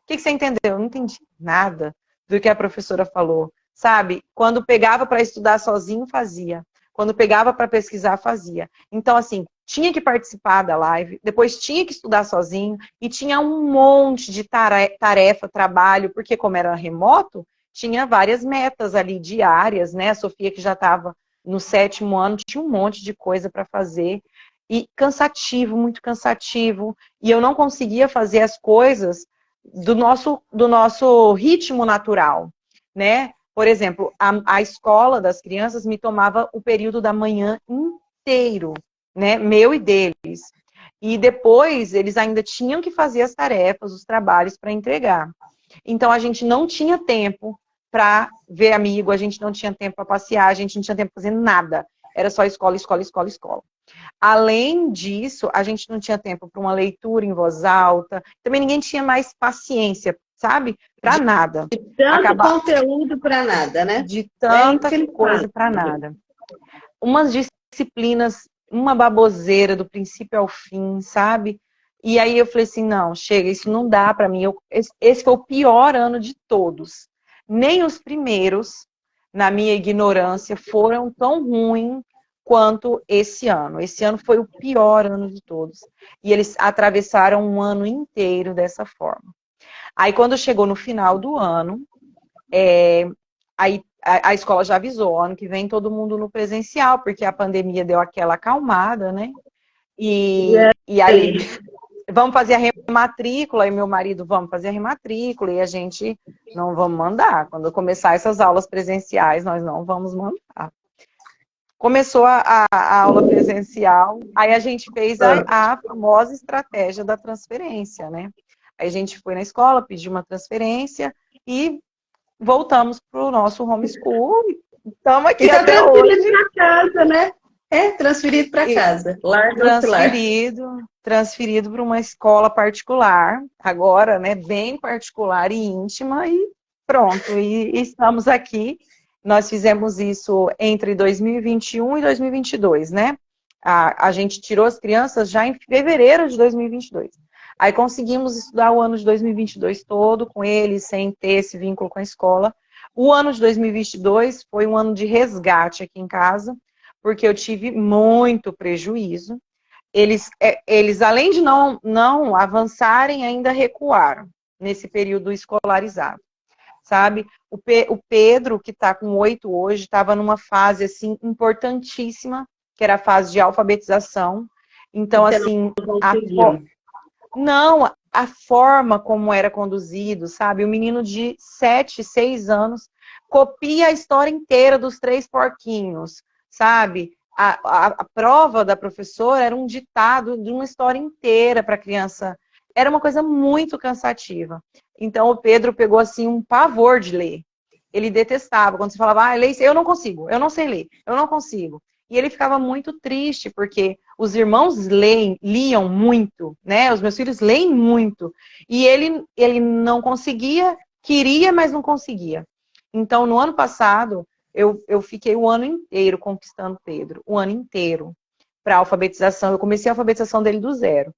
que você entendeu? Eu não entendi nada do que a professora falou, sabe? Quando pegava para estudar sozinho, fazia. Quando pegava para pesquisar, fazia. Então, assim, tinha que participar da live, depois tinha que estudar sozinho, e tinha um monte de tarefa, trabalho, porque como era remoto, tinha várias metas ali diárias, né? A Sofia, que já estava no 7º ano, tinha um monte de coisa para fazer. E cansativo, muito cansativo. E eu não conseguia fazer as coisas do nosso ritmo natural, né? Por exemplo, a escola das crianças me tomava o período da manhã inteiro, né? Meu e deles. E depois eles ainda tinham que fazer as tarefas, os trabalhos para entregar. Então a gente não tinha tempo para ver amigo, a gente não tinha tempo para passear, a gente não tinha tempo para fazer nada. Era só escola, escola, escola, escola. Além disso, a gente não tinha tempo para uma leitura em voz alta. Também ninguém tinha mais paciência, sabe? Para nada. De tanto Acabar conteúdo para nada, né? de É isso tanta que ele fala. coisa para nada. Umas disciplinas, uma baboseira do princípio ao fim, sabe? E aí eu falei assim, não, chega, isso não dá para mim. Esse foi o pior ano de todos. Nem os primeiros, na minha ignorância, foram tão ruins quanto esse ano. Esse ano foi o pior ano de todos. E eles atravessaram um ano inteiro dessa forma. Aí quando chegou no final do ano, aí a escola já avisou, ano que vem todo mundo no presencial, porque a pandemia deu aquela acalmada, né? E aí, vamos fazer a rematrícula, e meu marido, vamos fazer a rematrícula, e a gente não vamos mandar. Quando começar essas aulas presenciais, nós não vamos mandar. Começou a aula presencial, aí a gente fez a famosa estratégia da transferência, né? Aí a gente foi na escola, pediu uma transferência e voltamos para o nosso homeschool. Estamos aqui Então, até hoje. transferido para casa, né? Transferido para casa. Lar do lar. Transferido para uma escola particular, agora, né, bem particular e íntima, e pronto, e estamos aqui. Nós fizemos isso entre 2021 e 2022, né? A gente tirou as crianças já em fevereiro de 2022. Aí conseguimos estudar o ano de 2022 todo com eles, sem ter esse vínculo com a escola. O ano de 2022 foi um ano de resgate aqui em casa, porque eu tive muito prejuízo. Eles além de não avançarem, ainda recuaram nesse período escolarizado, sabe? O Pedro, que está com 8 hoje, estava numa fase, assim, importantíssima, que era a fase de alfabetização. Então, assim, não, a forma como era conduzido, sabe? O menino de 7, 6 anos copia a história inteira dos Três Porquinhos, sabe? A prova da professora era um ditado de uma história inteira para a criança. Era uma coisa muito cansativa. Então, o Pedro pegou, assim, um pavor de ler. Ele detestava. Quando você falava, lê isso, eu não consigo, eu não sei ler, eu não consigo. E ele ficava muito triste, porque os irmãos liam muito, né? Os meus filhos leem muito. E ele não conseguia, queria, mas não conseguia. Então, no ano passado, eu fiquei o ano inteiro conquistando Pedro. O ano inteiro. Para alfabetização. Eu comecei a alfabetização dele do zero.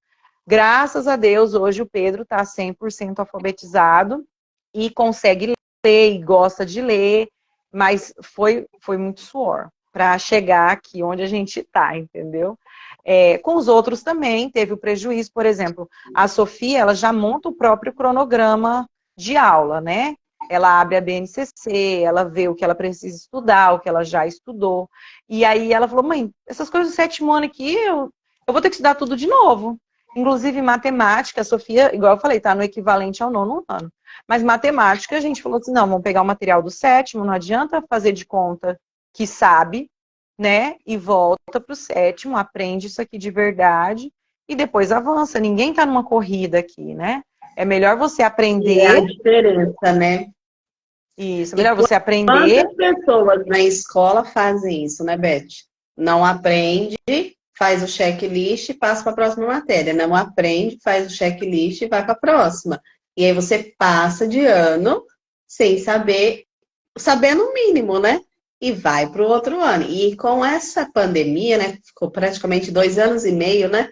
Graças a Deus, hoje o Pedro está 100% alfabetizado e consegue ler e gosta de ler, mas foi muito suor para chegar aqui onde a gente está, entendeu? Com os outros também teve o prejuízo, por exemplo, a Sofia, ela já monta o próprio cronograma de aula, né? Ela abre a BNCC, ela vê o que ela precisa estudar, o que ela já estudou. E aí ela falou, mãe, essas coisas do 7º ano aqui, eu vou ter que estudar tudo de novo. Inclusive matemática, a Sofia, igual eu falei, tá no equivalente ao 9º ano. Mas matemática, a gente falou assim, não, vamos pegar o material do 7º, não adianta fazer de conta que sabe, né? E volta para o 7º, aprende isso aqui de verdade e depois avança. Ninguém está numa corrida aqui, né? É melhor você aprender. É a diferença, né? Isso, é melhor você aprender. Quantas pessoas na escola fazem isso, né, Beth? Não aprende, faz o checklist e passa para a próxima matéria. Não aprende, faz o checklist e vai para a próxima. E aí você passa de ano sem saber, sabendo o mínimo, né? E vai para o outro ano. E com essa pandemia, né? Ficou praticamente 2 anos e meio, né?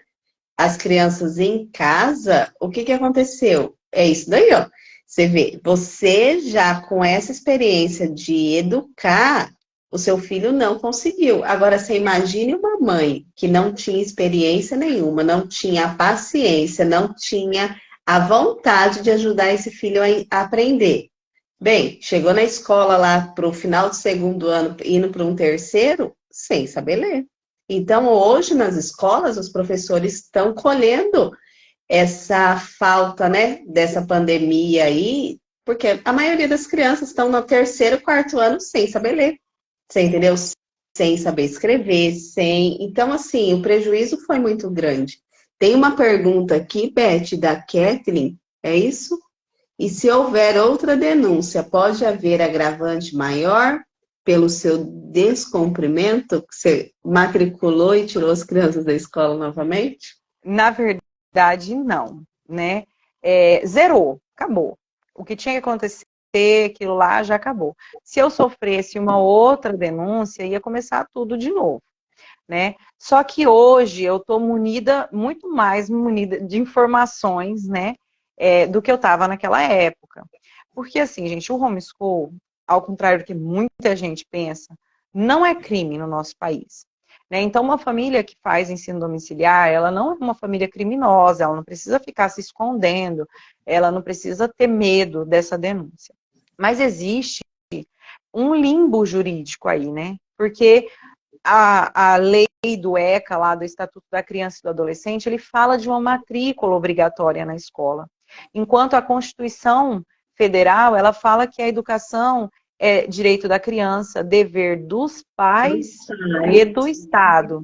As crianças em casa, o que aconteceu? É isso daí, ó. Você vê, você já com essa experiência de educar, o seu filho não conseguiu. Agora, você imagine uma mãe que não tinha experiência nenhuma, não tinha a paciência, não tinha a vontade de ajudar esse filho a aprender. Bem, chegou na escola lá para o final do 2º ano, indo para um 3º, sem saber ler. Então, hoje, nas escolas, os professores estão colhendo essa falta, né, dessa pandemia aí, Porque a maioria das crianças estão no terceiro, quarto ano sem saber ler. Você entendeu? Sem saber escrever, sem. Então, assim, o prejuízo foi muito grande. Tem uma pergunta aqui, Beth, da Kathleen, é isso? E se houver outra denúncia, pode haver agravante maior pelo seu descumprimento, que você matriculou e tirou as crianças da escola novamente? Na verdade, não, né? Zerou, acabou. O que tinha que acontecer, aquilo lá já acabou. Se eu sofresse uma outra denúncia, ia começar tudo de novo, né? Só que hoje eu estou muito mais munida de informações, né? Do que eu estava naquela época. Porque, assim, gente, o homeschool, ao contrário do que muita gente pensa, não é crime no nosso país. Né? Então, uma família que faz ensino domiciliar, ela não é uma família criminosa, ela não precisa ficar se escondendo, ela não precisa ter medo dessa denúncia. Mas existe um limbo jurídico aí, né? Porque a lei do ECA, lá do Estatuto da Criança e do Adolescente, ele fala de uma matrícula obrigatória na escola. Enquanto a Constituição Federal, ela fala que a educação é direito da criança, dever dos pais e do Estado,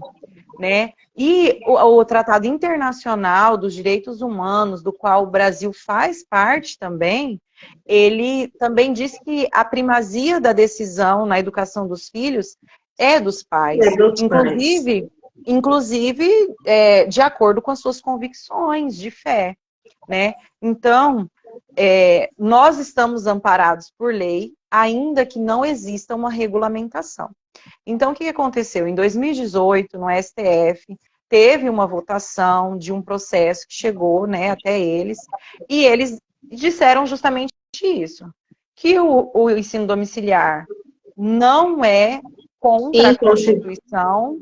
né? E o Tratado Internacional dos Direitos Humanos, do qual o Brasil faz parte também, ele também diz que a primazia da decisão na educação dos filhos é dos pais, inclusive de acordo com as suas convicções de fé, né? Então, nós estamos amparados por lei, ainda que não exista uma regulamentação. Então, o que aconteceu? Em 2018, no STF, teve uma votação de um processo que chegou, né, até eles, e eles disseram justamente isso, que o ensino domiciliar não é contra a Constituição,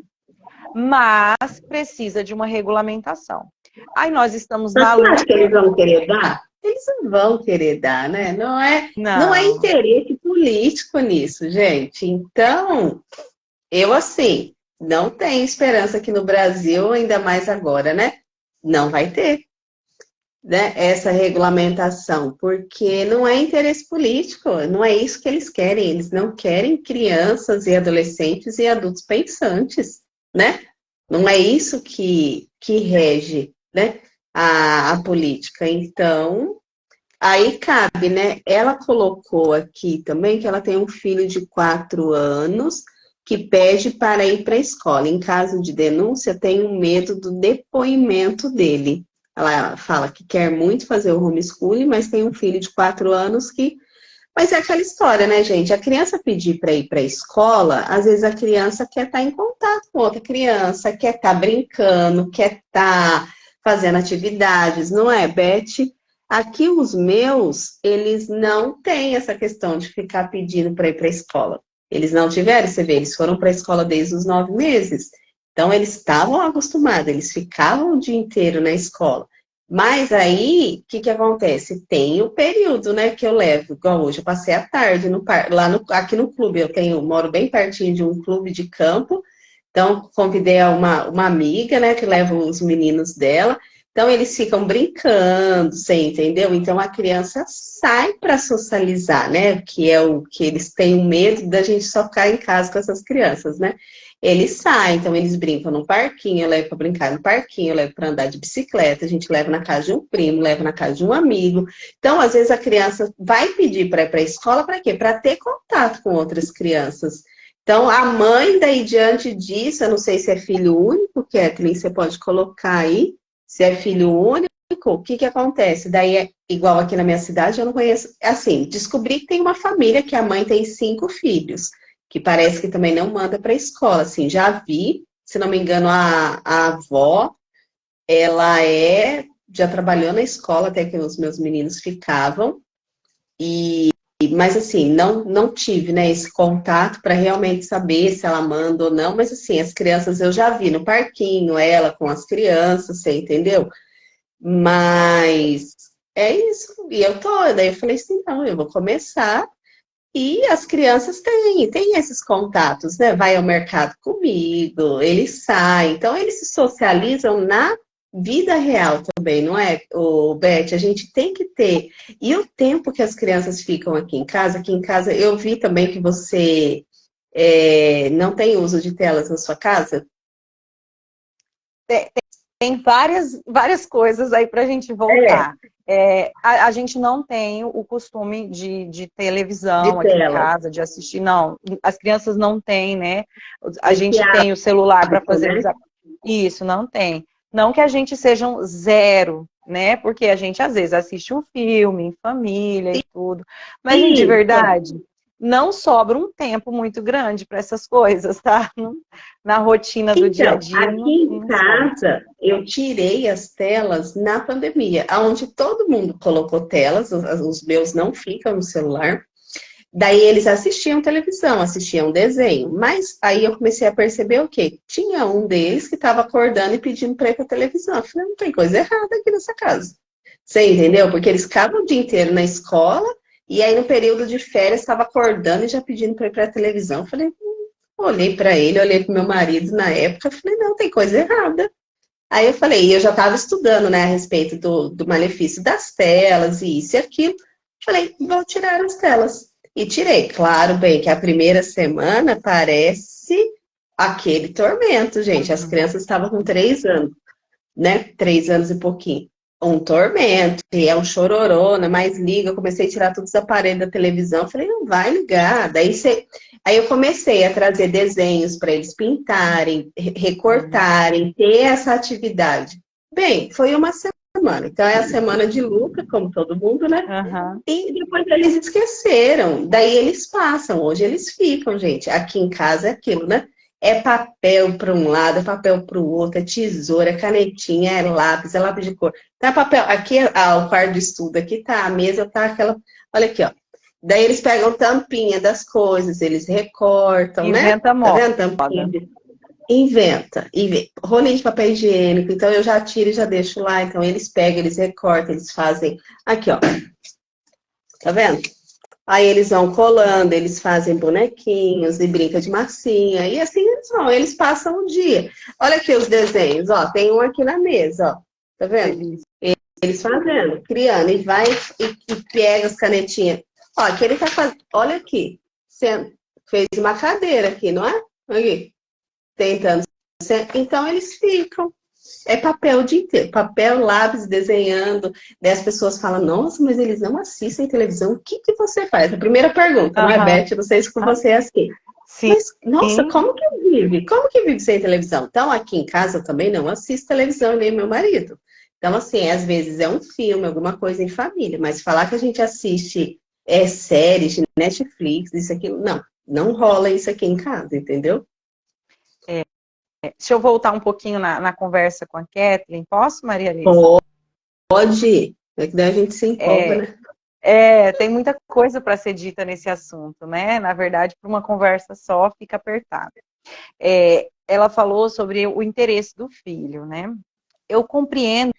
mas precisa de uma regulamentação. Aí nós estamos na luta. Você acha que eles vão querer dar? Eles não vão querer dar, né? Não é interesse político nisso, gente. Então, eu, assim, não tenho esperança aqui no Brasil, ainda mais agora, né? Não vai ter, né, essa regulamentação, porque não é interesse político, não é isso que eles querem. Eles não querem crianças e adolescentes e adultos pensantes, né? Não é isso que rege, né, a política. Então, aí cabe, né? Ela colocou aqui também que ela tem um filho de 4 anos que pede para ir para a escola. Em caso de denúncia, tem um medo do depoimento dele. Ela fala que quer muito fazer o homeschooling, mas tem um filho de 4 anos que... Mas é aquela história, né, gente? A criança pedir para ir para a escola, às vezes a criança quer estar em contato com outra criança, quer estar brincando, quer estar fazendo atividades, não é, Beth? Aqui os meus, eles não têm essa questão de ficar pedindo para ir para a escola. Eles não tiveram, você vê, eles foram para a escola desde os 9 meses. Então, eles estavam acostumados, eles ficavam o dia inteiro na escola. Mas aí, o que acontece? Tem o período, né, que eu levo. Igual hoje, eu passei a tarde aqui no clube. Moro bem pertinho de um clube de campo. Então, convidei uma amiga, né, que leva os meninos dela. Então, eles ficam brincando, você entendeu? Então, a criança sai para socializar, né? Que é o que eles têm o medo da gente só ficar em casa com essas crianças, né? Eles saem, então eles brincam no parquinho, eu levo para brincar no parquinho, eu levo para andar de bicicleta, a gente leva na casa de um primo, leva na casa de um amigo. Então, às vezes, a criança vai pedir para ir para a escola para quê? Para ter contato com outras crianças. Então, a mãe, daí, diante disso, eu não sei se é filho único, Kathleen, você pode colocar aí, se é filho único, o que acontece? Daí, é igual aqui na minha cidade, eu não conheço, assim, descobri que tem uma família que a mãe tem 5 filhos, que parece que também não manda para a escola, assim, já vi, se não me engano, a avó, ela já trabalhou na escola, até que os meus meninos ficavam, mas assim, não tive, né, esse contato para realmente saber se ela manda ou não, mas assim, as crianças eu já vi no parquinho, ela com as crianças, você entendeu? Mas é isso, e daí eu falei assim, não, eu vou começar, e as crianças têm esses contatos, né, vai ao mercado comigo, eles saem, então eles se socializam na vida real também, não é, Beth? A gente tem que ter. E o tempo que as crianças ficam aqui em casa eu vi também que você não tem uso de telas na sua casa? Tem várias coisas aí para a gente É, voltar. A gente não tem o costume de de televisão aqui em tela. casa, de assistir, não. As crianças não têm, né? A Esse gente tem o celular para hábito, fazer né? isso, não tem. Não que a gente seja um zero, né? Porque a gente às vezes assiste um filme em família e tudo. Mas, de Sim, verdade, não sobra um tempo muito grande para essas coisas, tá? Na rotina do dia a então, dia, aqui não, em não sobra. casa, eu tirei as telas na pandemia, onde todo mundo colocou telas, os meus não ficam no celular. Daí eles assistiam televisão, assistiam desenho. Mas aí eu comecei a perceber o quê? Tinha um deles que estava acordando e pedindo para ir para televisão. Eu falei, não tem coisa errada aqui nessa casa. Você entendeu? Porque eles ficavam o dia inteiro na escola e aí no período de férias estava acordando e já pedindo para ir para televisão. Eu falei, olhei para ele, olhei para meu marido na época, falei, não, tem coisa errada. Aí eu falei, e eu já estava estudando, né, a respeito do malefício das telas e isso e aquilo. Falei, vou tirar as telas. E tirei. Claro, bem, que a primeira semana parece aquele tormento, gente. As Uhum. crianças estavam com 3 anos, né? 3 anos e pouquinho. Um tormento, e é um chororô, mas liga. Eu comecei a tirar todos os aparelhos da televisão. Falei, não vai ligar. Aí eu comecei a trazer desenhos para eles pintarem, recortarem, ter essa atividade. Bem, foi uma semana. Então é a semana de Luca, como todo mundo, né? Aham. E depois eles esqueceram. Daí eles passam. Hoje eles ficam, gente. Aqui em casa é aquilo, né? É papel para um lado, é papel para o outro, é tesoura, é canetinha, é lápis de cor. Tá papel. Aqui o quarto de estudo, aqui tá a mesa, tá aquela. Olha aqui, ó. Daí eles pegam tampinha das coisas, eles recortam, né? Inventa Tá moda. vendo? Tampinha de... Inventa. Rolinho de papel higiênico. Então eu já tiro e já deixo lá. Então eles pegam, eles recortam, eles fazem. Aqui, ó. Tá vendo? Aí eles vão colando, eles fazem bonequinhos e brinca de massinha. E assim eles vão, eles passam o dia. Olha aqui os desenhos, ó. Tem um aqui na mesa, ó. Tá vendo? Delícia. Eles fazendo, criando, e vai e pega as canetinhas. Ó, aqui ele tá fazendo. Olha aqui. Fez uma cadeira aqui, não é? Aqui. Tentando. Então eles ficam. É papel o dia inteiro, papel, lápis, desenhando. Daí as pessoas falam, nossa, mas eles não assistem televisão, o que que você faz? A primeira pergunta, não é, Aham. Beth? Não sei se com você é assim. Sim. Mas, nossa, como que vive? Como que vive sem televisão? Então, aqui em casa eu também não assisto televisão, nem meu marido. Então, assim, às vezes é um filme, alguma coisa em família, mas falar que a gente assiste séries de Netflix, isso aqui, não. Não rola isso aqui em casa, entendeu? Deixa eu voltar um pouquinho na conversa com a Kathleen. Posso, Maria Alice? Pode. É que daí a gente se empolga, É, né? tem muita coisa para ser dita nesse assunto, né? Na verdade, para uma conversa só fica apertado. Ela falou sobre o interesse do filho, né? Eu compreendo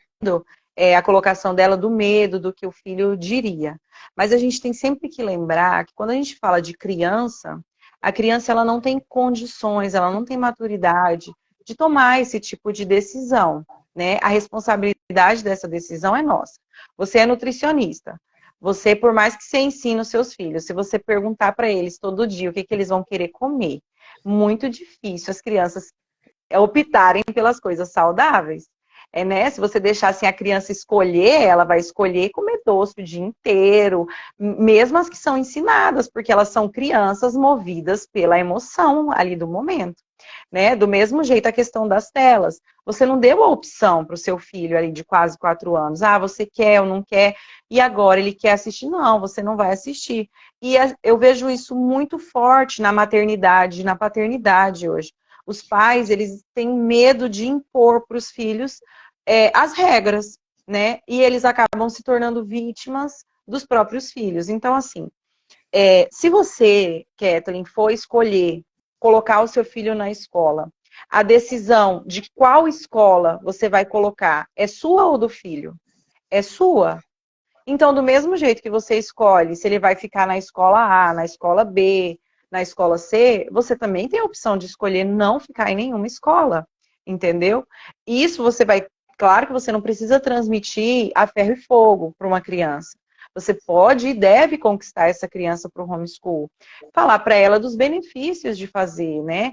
a colocação dela do medo do que o filho diria. Mas a gente tem sempre que lembrar que quando a gente fala de criança, a criança ela não tem condições, ela não tem maturidade de tomar esse tipo de decisão, né? A responsabilidade dessa decisão é nossa. Você é nutricionista. Você, por mais que você ensine os seus filhos, se você perguntar para eles todo dia o que eles vão querer comer, muito difícil as crianças optarem pelas coisas saudáveis. Né? Se você deixar assim, a criança escolher, ela vai escolher comer doce o dia inteiro, mesmo as que são ensinadas, porque elas são crianças movidas pela emoção ali do momento. Né? Do mesmo jeito a questão das telas. Você não deu a opção para o seu filho ali de quase 4 anos. Ah, você quer ou não quer? E agora ele quer assistir? Não, você não vai assistir. E eu vejo isso muito forte na maternidade, na paternidade hoje. Os pais, eles têm medo de impor para os filhos as regras, né? E eles acabam se tornando vítimas dos próprios filhos. Então, assim, se você, Kathleen, for escolher colocar o seu filho na escola, a decisão de qual escola você vai colocar é sua ou do filho? É sua. Então, do mesmo jeito que você escolhe se ele vai ficar na escola A, na escola B, na escola C, você também tem a opção de escolher não ficar em nenhuma escola, entendeu? E isso você vai Claro que você não precisa transmitir a ferro e fogo para uma criança. Você pode e deve conquistar essa criança para o homeschool. Falar para ela dos benefícios de fazer, né?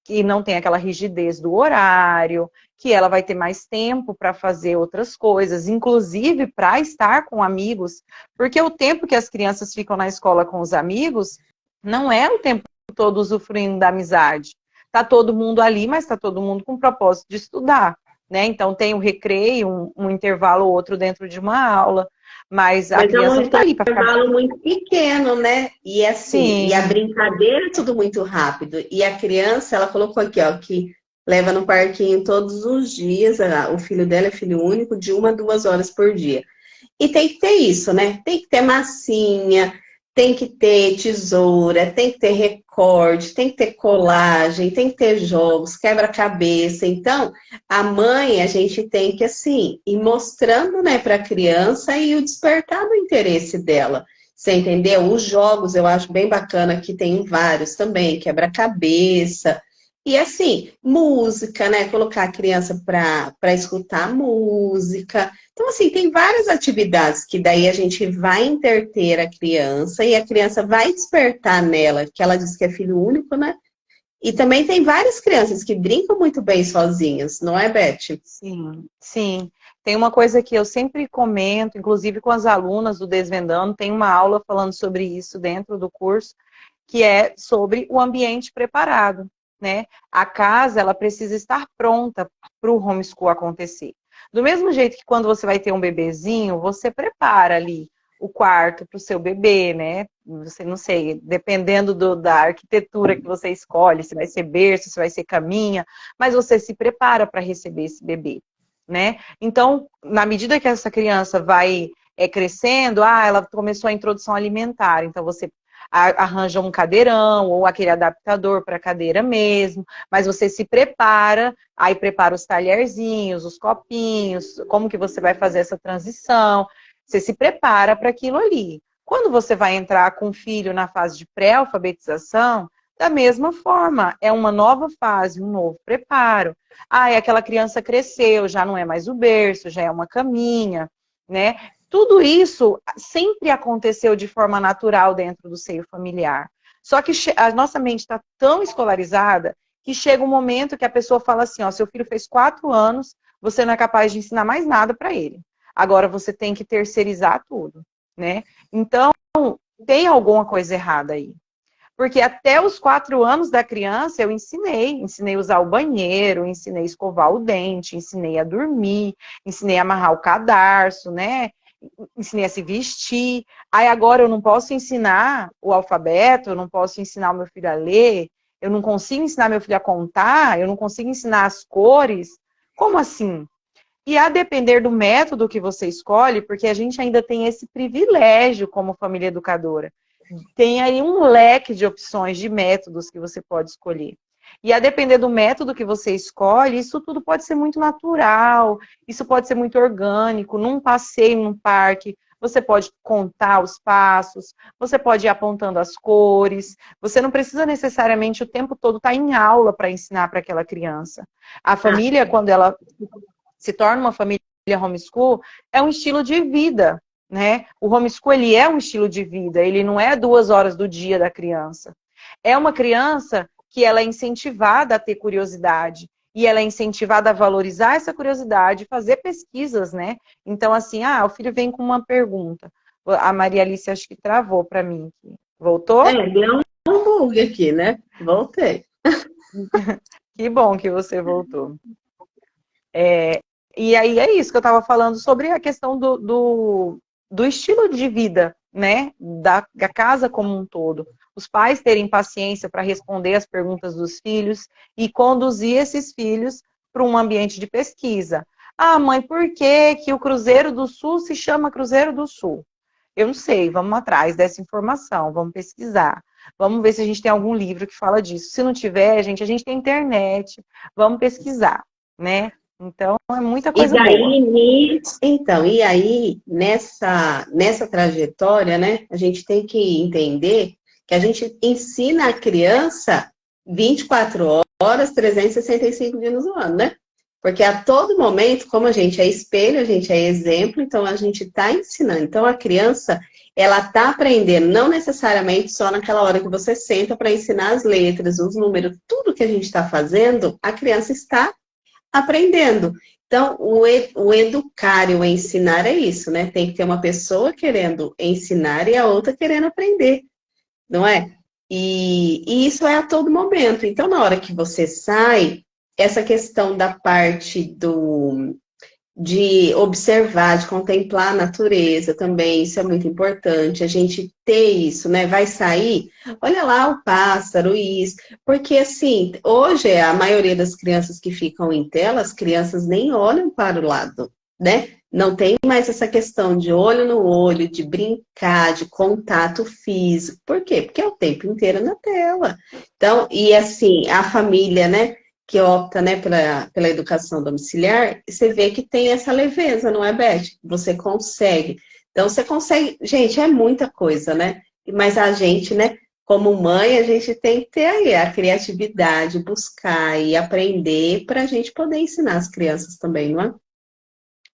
Que não tem aquela rigidez do horário, que ela vai ter mais tempo para fazer outras coisas, inclusive para estar com amigos, porque o tempo que as crianças ficam na escola com os amigos não é o tempo todo usufruindo da amizade. Tá todo mundo ali, mas tá todo mundo com o propósito de estudar, né? Então tem um recreio, um intervalo ou outro dentro de uma aula, mas a Mas é um criança não tá ali para ficar. intervalo muito pequeno, né? E assim, e a Sim, brincadeira é tudo muito rápido. E a criança, ela colocou aqui, ó, que leva no parquinho todos os dias. O filho dela é filho único, de 1 a 2 horas por dia. E tem que ter isso, né? Tem que ter massinha, tem que ter tesoura, tem que ter recorte, tem que ter colagem, tem que ter jogos, quebra-cabeça. Então, a mãe, a gente tem que, assim, ir mostrando, né, para a criança e o despertar do interesse dela. Você entendeu? Os jogos eu acho bem bacana, que tem vários também, quebra-cabeça. E assim, música, né? Colocar a criança para escutar música. Então, assim, tem várias atividades que daí a gente vai interter a criança e a criança vai despertar nela, que ela diz que é filho único, né? E também tem várias crianças que brincam muito bem sozinhas, não é, Beth? sim, sim. Tem uma coisa que eu sempre comento, inclusive com as alunas do Desvendando, tem uma aula falando sobre isso dentro do curso, que é sobre o ambiente preparado, né? A casa, ela precisa estar pronta para o homeschool acontecer. Do mesmo jeito que quando você vai ter um bebezinho, você prepara ali o quarto para o seu bebê, né? Você não sei, dependendo da arquitetura que você escolhe, se vai ser berço, se vai ser caminha, mas você se prepara para receber esse bebê, né? Então, na medida que essa criança vai crescendo, ela começou a introdução alimentar, então você arranja um cadeirão ou aquele adaptador para cadeira mesmo, mas você se prepara, aí prepara os talherzinhos, os copinhos, como que você vai fazer essa transição, você se prepara para aquilo ali. Quando você vai entrar com o filho na fase de pré-alfabetização, da mesma forma, é uma nova fase, um novo preparo. Aquela criança cresceu, já não é mais o berço, já é uma caminha, né? Tudo isso sempre aconteceu de forma natural dentro do seio familiar. Só que a nossa mente está tão escolarizada que chega um momento que a pessoa fala assim, ó, seu filho fez 4 anos, você não é capaz de ensinar mais nada para ele. Agora você tem que terceirizar tudo, né? Então, tem alguma coisa errada aí. Porque até os 4 anos da criança eu ensinei a usar o banheiro, ensinei a escovar o dente, ensinei a dormir, ensinei a amarrar o cadarço, né? Ensinei a se vestir. Aí agora eu não posso ensinar o alfabeto, eu não posso ensinar o meu filho a ler, eu não consigo ensinar meu filho a contar, eu não consigo ensinar as cores. Como assim? E a depender do método que você escolhe, porque a gente ainda tem esse privilégio como família educadora. Tem aí um leque de opções, de métodos que você pode escolher. E a depender do método que você escolhe, isso tudo pode ser muito natural, isso pode ser muito orgânico, num passeio, num parque, você pode contar os passos, você pode ir apontando as cores, você não precisa necessariamente o tempo todo estar em aula para ensinar para aquela criança. A Ah, família, quando ela se torna uma família homeschool, é um estilo de vida, né? O homeschool, ele é um estilo de vida, ele não é 2 horas do dia da criança. É uma criança que ela é incentivada a ter curiosidade, e ela é incentivada a valorizar essa curiosidade, fazer pesquisas, né? Então, assim, o filho vem com uma pergunta. A Maria Alice acho que travou para mim. Voltou? deu um bug aqui, né? Voltei. Que bom que você voltou. E aí é isso que eu estava falando sobre a questão do estilo de vida, né? Da casa como um todo. Os pais terem paciência para responder as perguntas dos filhos e conduzir esses filhos para um ambiente de pesquisa. Mãe, por que que o Cruzeiro do Sul se chama Cruzeiro do Sul? Eu não sei, vamos atrás dessa informação, vamos pesquisar. Vamos ver se a gente tem algum livro que fala disso. Se não tiver, a gente tem internet, vamos pesquisar, né? Então, é muita E coisa boa. daí, então, e aí, nessa trajetória, né, a gente tem que entender que a gente ensina a criança 24 horas, 365 dias no ano, né? Porque a todo momento, como a gente é espelho, a gente é exemplo, então a gente está ensinando. Então a criança, ela está aprendendo, não necessariamente só naquela hora que você senta para ensinar as letras, os números, tudo que a gente está fazendo, a criança está aprendendo. Então, o educar e o ensinar é isso, né? Tem que ter uma pessoa querendo ensinar e a outra querendo aprender, não é? E isso é a todo momento. Então, na hora que você sai, essa questão da parte de observar, de contemplar a natureza também, isso é muito importante, a gente ter isso, né? Vai sair, olha lá o pássaro, isso. Porque, assim, hoje a maioria das crianças que ficam em tela, as crianças nem olham para o lado, né? Não tem mais essa questão de olho no olho, de brincar, de contato físico. Por quê? Porque é o tempo inteiro na tela. Então, e assim, a família, né? Que opta, né, pela educação domiciliar, você vê que tem essa leveza, não é, Beth? Você consegue. Então, você consegue... Gente, é muita coisa, né? Mas a gente, né, como mãe, a gente tem que ter aí a criatividade, buscar e aprender para a gente poder ensinar as crianças também, não é?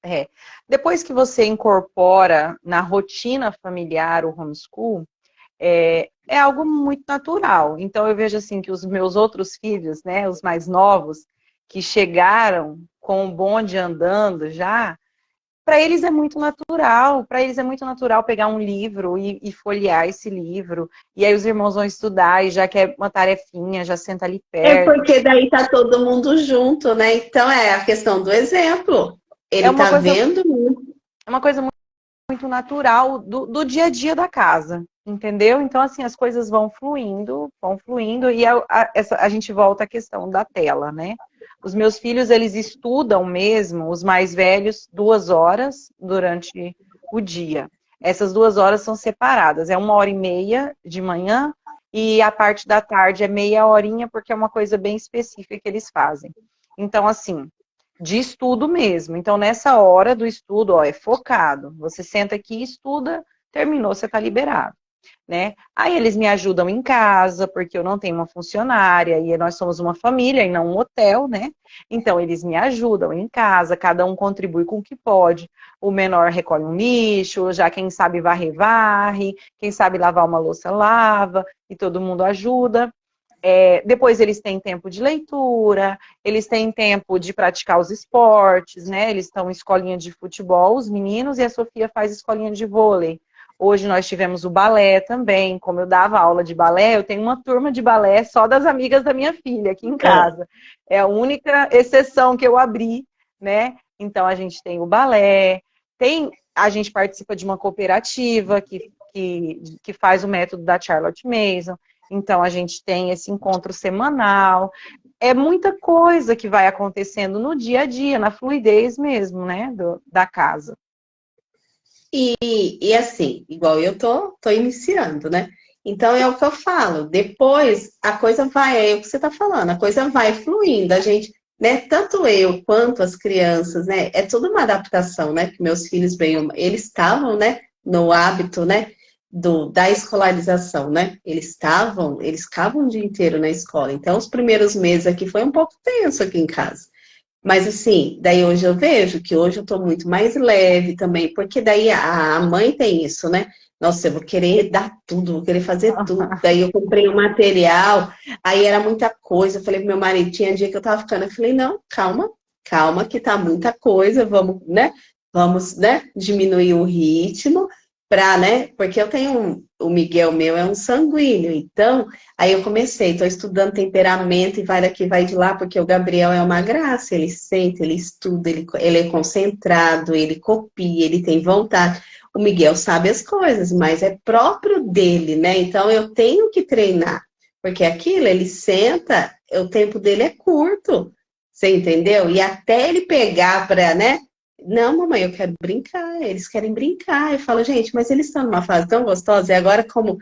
É. Depois que você incorpora na rotina familiar o homeschool, é algo muito natural. Então, eu vejo assim que os meus outros filhos, né, os mais novos, que chegaram com o bonde andando já, para eles é muito natural. Para eles é muito natural pegar um livro e folhear esse livro. E aí os irmãos vão estudar e já quer uma tarefinha, já senta ali É perto. porque daí tá todo mundo junto, né? Então, é a questão do exemplo. É Ele uma tá coisa, vendo. é uma coisa muito natural do dia a dia da casa, entendeu? Então, assim, as coisas vão fluindo, e a gente volta à questão da tela, né? Os meus filhos, eles estudam mesmo, os mais velhos, 2 horas durante o dia. Essas 2 horas são separadas, é 1h30 de manhã, e a parte da tarde é meia horinha, porque é uma coisa bem específica que eles fazem. Então, assim, de estudo mesmo. Então, nessa hora do estudo, ó, é focado. Você senta aqui e estuda, terminou, você está liberado, né? Aí eles me ajudam em casa, porque eu não tenho uma funcionária, e nós somos uma família e não um hotel, né? Então, eles me ajudam em casa, cada um contribui com o que pode. O menor recolhe um lixo, já quem sabe varre, varre, quem sabe lavar uma louça, lava, e todo mundo ajuda. Depois eles têm tempo de leitura, eles têm tempo de praticar os esportes, né? Eles estão em escolinha de futebol, os meninos, e a Sofia faz escolinha de vôlei. Hoje nós tivemos o balé também. Como eu dava aula de balé, eu tenho uma turma de balé só das amigas da minha filha aqui em casa. É a única exceção que eu abri, né? Então a gente tem o balé, a gente participa de uma cooperativa que faz o método da Charlotte Mason. Então, a gente tem esse encontro semanal. É muita coisa que vai acontecendo no dia a dia, na fluidez mesmo, né, da casa. E assim, igual eu tô iniciando, né? Então é o que eu falo. Depois a coisa vai, é o que você está falando, a coisa vai fluindo. A gente, né? Tanto eu quanto as crianças, né? É tudo uma adaptação, né? Que meus filhos bem, eles estavam, né? No hábito, né? Da escolarização, né? Eles ficavam o dia inteiro na escola. Então os primeiros meses aqui foi um pouco tenso aqui em casa. Mas assim, daí hoje eu vejo que hoje eu tô muito mais leve também, porque daí a mãe tem isso, né? Nossa, eu vou querer dar tudo, vou querer fazer tudo. Daí eu comprei o material, aí era muita coisa. Eu falei pro meu marido, tinha dia que eu tava ficando, eu falei, não, calma, calma, que tá muita coisa, vamos, né? Vamos, né, diminuir o ritmo pra, né? Porque eu tenho o Miguel meu é um sanguíneo, então aí eu comecei, estou estudando temperamento e vai daqui, vai de lá, porque o Gabriel é uma graça, ele senta, ele estuda, ele é concentrado, ele copia, ele tem vontade. O Miguel sabe as coisas, mas é próprio dele, né? Então eu tenho que treinar, porque aquilo, ele senta, o tempo dele é curto, você entendeu? E até ele pegar para, né? Não, mamãe, eu quero brincar, eles querem brincar. Eu falo, gente, mas eles estão numa fase tão gostosa, e agora como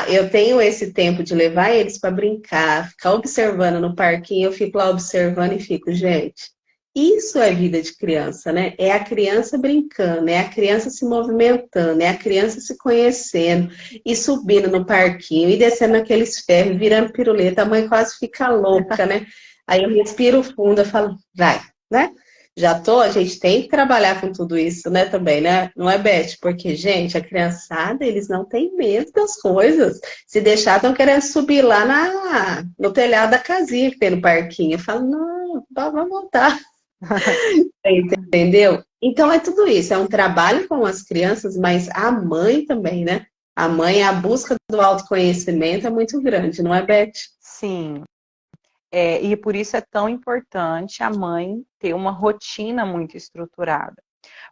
eu tenho esse tempo de levar eles para brincar, ficar observando no parquinho, eu fico lá observando e fico, gente, isso é vida de criança, né? É a criança brincando, é a criança se movimentando, é a criança se conhecendo, e subindo no parquinho, e descendo aqueles ferros, virando piruleta, a mãe quase fica louca, né? Aí eu respiro fundo, eu falo, vai. né? A gente tem que trabalhar com tudo isso, né, também, né? Não é, Beth? Porque, gente, a criançada, eles não têm medo das coisas. Se deixar, estão querendo subir lá no telhado da casinha que tem no parquinho. Eu falo, não, vamos voltar. Entendeu? Então é tudo isso, é um trabalho com as crianças, mas a mãe também, né? A mãe, a busca do autoconhecimento é muito grande, não é, Beth? Sim. E por isso é tão importante a mãe ter uma rotina muito estruturada.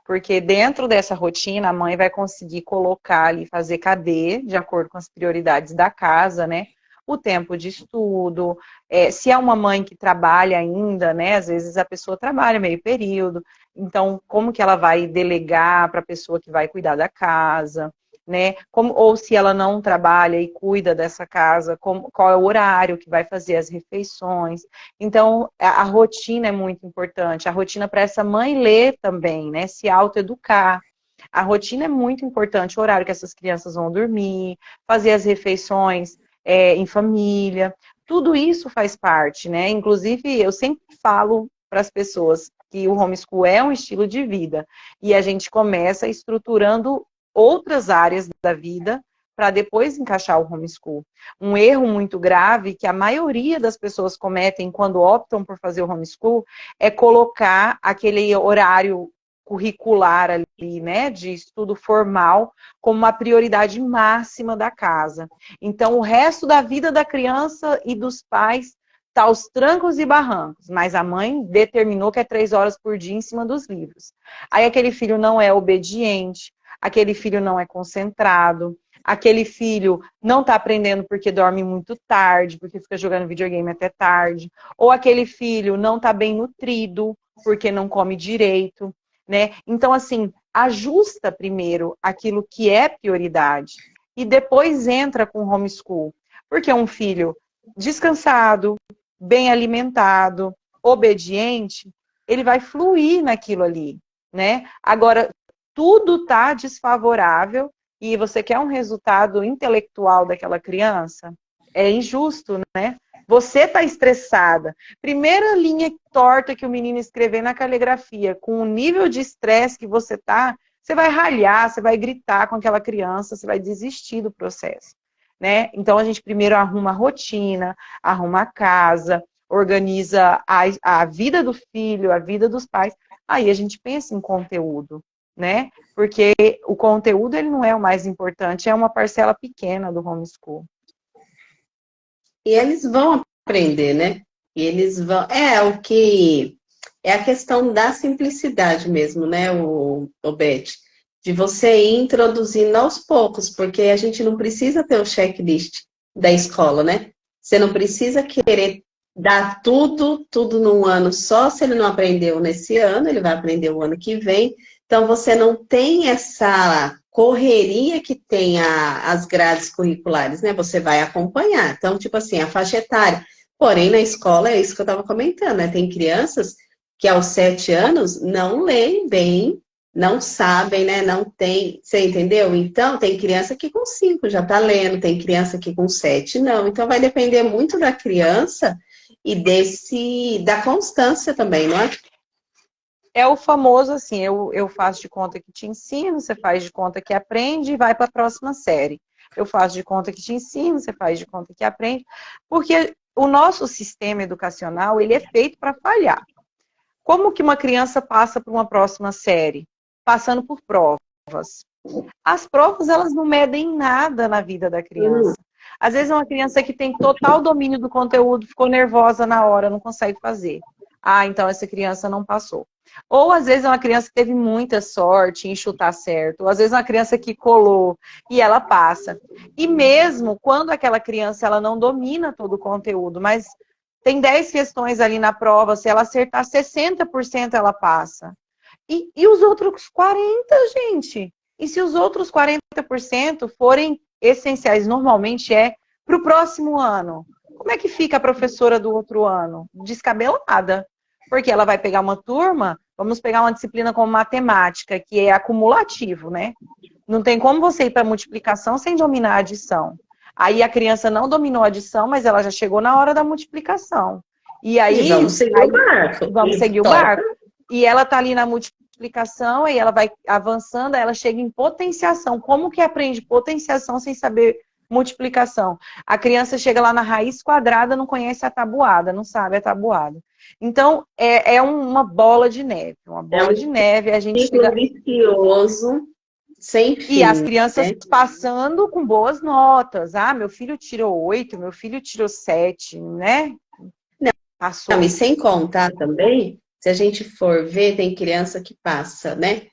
Porque dentro dessa rotina, a mãe vai conseguir colocar ali, fazer cadê, de acordo com as prioridades da casa, né? O tempo de estudo, se é uma mãe que trabalha ainda, né? Às vezes a pessoa trabalha meio período, então como que ela vai delegar para a pessoa que vai cuidar da casa, né? Ou se ela não trabalha e cuida dessa casa, qual é o horário que vai fazer as refeições. Então, a rotina é muito importante. A rotina para essa mãe ler também, né? Se autoeducar. A rotina é muito importante, o horário que essas crianças vão dormir, fazer as refeições em família. Tudo isso faz parte, né? Inclusive, eu sempre falo para as pessoas que o homeschool é um estilo de vida. E a gente começa estruturando outras áreas da vida para depois encaixar o homeschool. Um erro muito grave que a maioria das pessoas cometem quando optam por fazer o homeschool é colocar aquele horário curricular ali, né, de estudo formal, como uma prioridade máxima da casa. Então, o resto da vida da criança e dos pais está aos trancos e barrancos, mas a mãe determinou que é 3 horas por dia em cima dos livros. Aí aquele filho não é obediente, aquele filho não é concentrado, aquele filho não está aprendendo porque dorme muito tarde, porque fica jogando videogame até tarde, ou aquele filho não está bem nutrido porque não come direito, né? Então, assim, ajusta primeiro aquilo que é prioridade e depois entra com o homeschool. Porque um filho descansado, bem alimentado, obediente, ele vai fluir naquilo ali, né? Agora, tudo está desfavorável e você quer um resultado intelectual daquela criança, é injusto, né? Você está estressada. Primeira linha torta que o menino escrever na caligrafia, com o nível de estresse que você tá, você vai ralhar, você vai gritar com aquela criança, você vai desistir do processo, né? Então a gente primeiro arruma a rotina, arruma a casa, organiza a vida do filho, a vida dos pais. Aí a gente pensa em conteúdo, né? Porque o conteúdo ele não é o mais importante, é uma parcela pequena do homeschool. E eles vão aprender, né? E eles vão. É o que. É a questão da simplicidade mesmo, né, o Beth? De você ir introduzindo aos poucos, porque a gente não precisa ter o checklist da escola, né? Você não precisa querer dar tudo num ano só. Se ele não aprendeu nesse ano, ele vai aprender o ano que vem. Então, você não tem essa correria que tem as grades curriculares, né? Você vai acompanhar. Então, tipo assim, a faixa etária. Porém, na escola, é isso que eu estava comentando, né? Tem crianças que aos 7 anos não leem bem, não sabem, né? Não tem, você entendeu? Então, tem criança que com 5 já está lendo, tem criança que com 7 não. Então, vai depender muito da criança e da constância também, não é? É o famoso assim, eu faço de conta que te ensino, você faz de conta que aprende e vai para a próxima série. Eu faço de conta que te ensino, você faz de conta que aprende, porque o nosso sistema educacional, ele é feito para falhar. Como que uma criança passa para uma próxima série? Passando por provas. As provas, elas não medem nada na vida da criança. Às vezes é uma criança que tem total domínio do conteúdo, ficou nervosa na hora, não consegue fazer. Ah, então essa criança não passou. Ou às vezes é uma criança que teve muita sorte em chutar certo. Ou às vezes é uma criança que colou e ela passa. E mesmo quando aquela criança ela não domina todo o conteúdo, mas tem 10 questões ali na prova, se ela acertar 60% ela passa. E os outros 40%, gente? E se os outros 40% forem essenciais, normalmente para o próximo ano? Como é que fica a professora do outro ano? Descabelada. Porque ela vai pegar uma turma, vamos pegar uma disciplina como matemática, que é acumulativo, né? Não tem como você ir para multiplicação sem dominar a adição. Aí a criança não dominou a adição, mas ela já chegou na hora da multiplicação. E E aí, vamos seguir o barco. vamos E seguir o toca. barco. E ela tá ali na multiplicação, aí ela vai avançando, aí ela chega em potenciação. Como que aprende potenciação sem saber multiplicação? A criança chega lá na raiz quadrada, não conhece a tabuada, não sabe a tabuada. Então, é uma bola de neve. Uma É bola um de neve, a gente ciclo chega. vicioso sem E as fim, crianças né? passando com boas notas. Ah, meu filho tirou 8, meu filho tirou 7, né? Não, e Passou. sem contar também, se a gente for ver, tem criança que passa, né?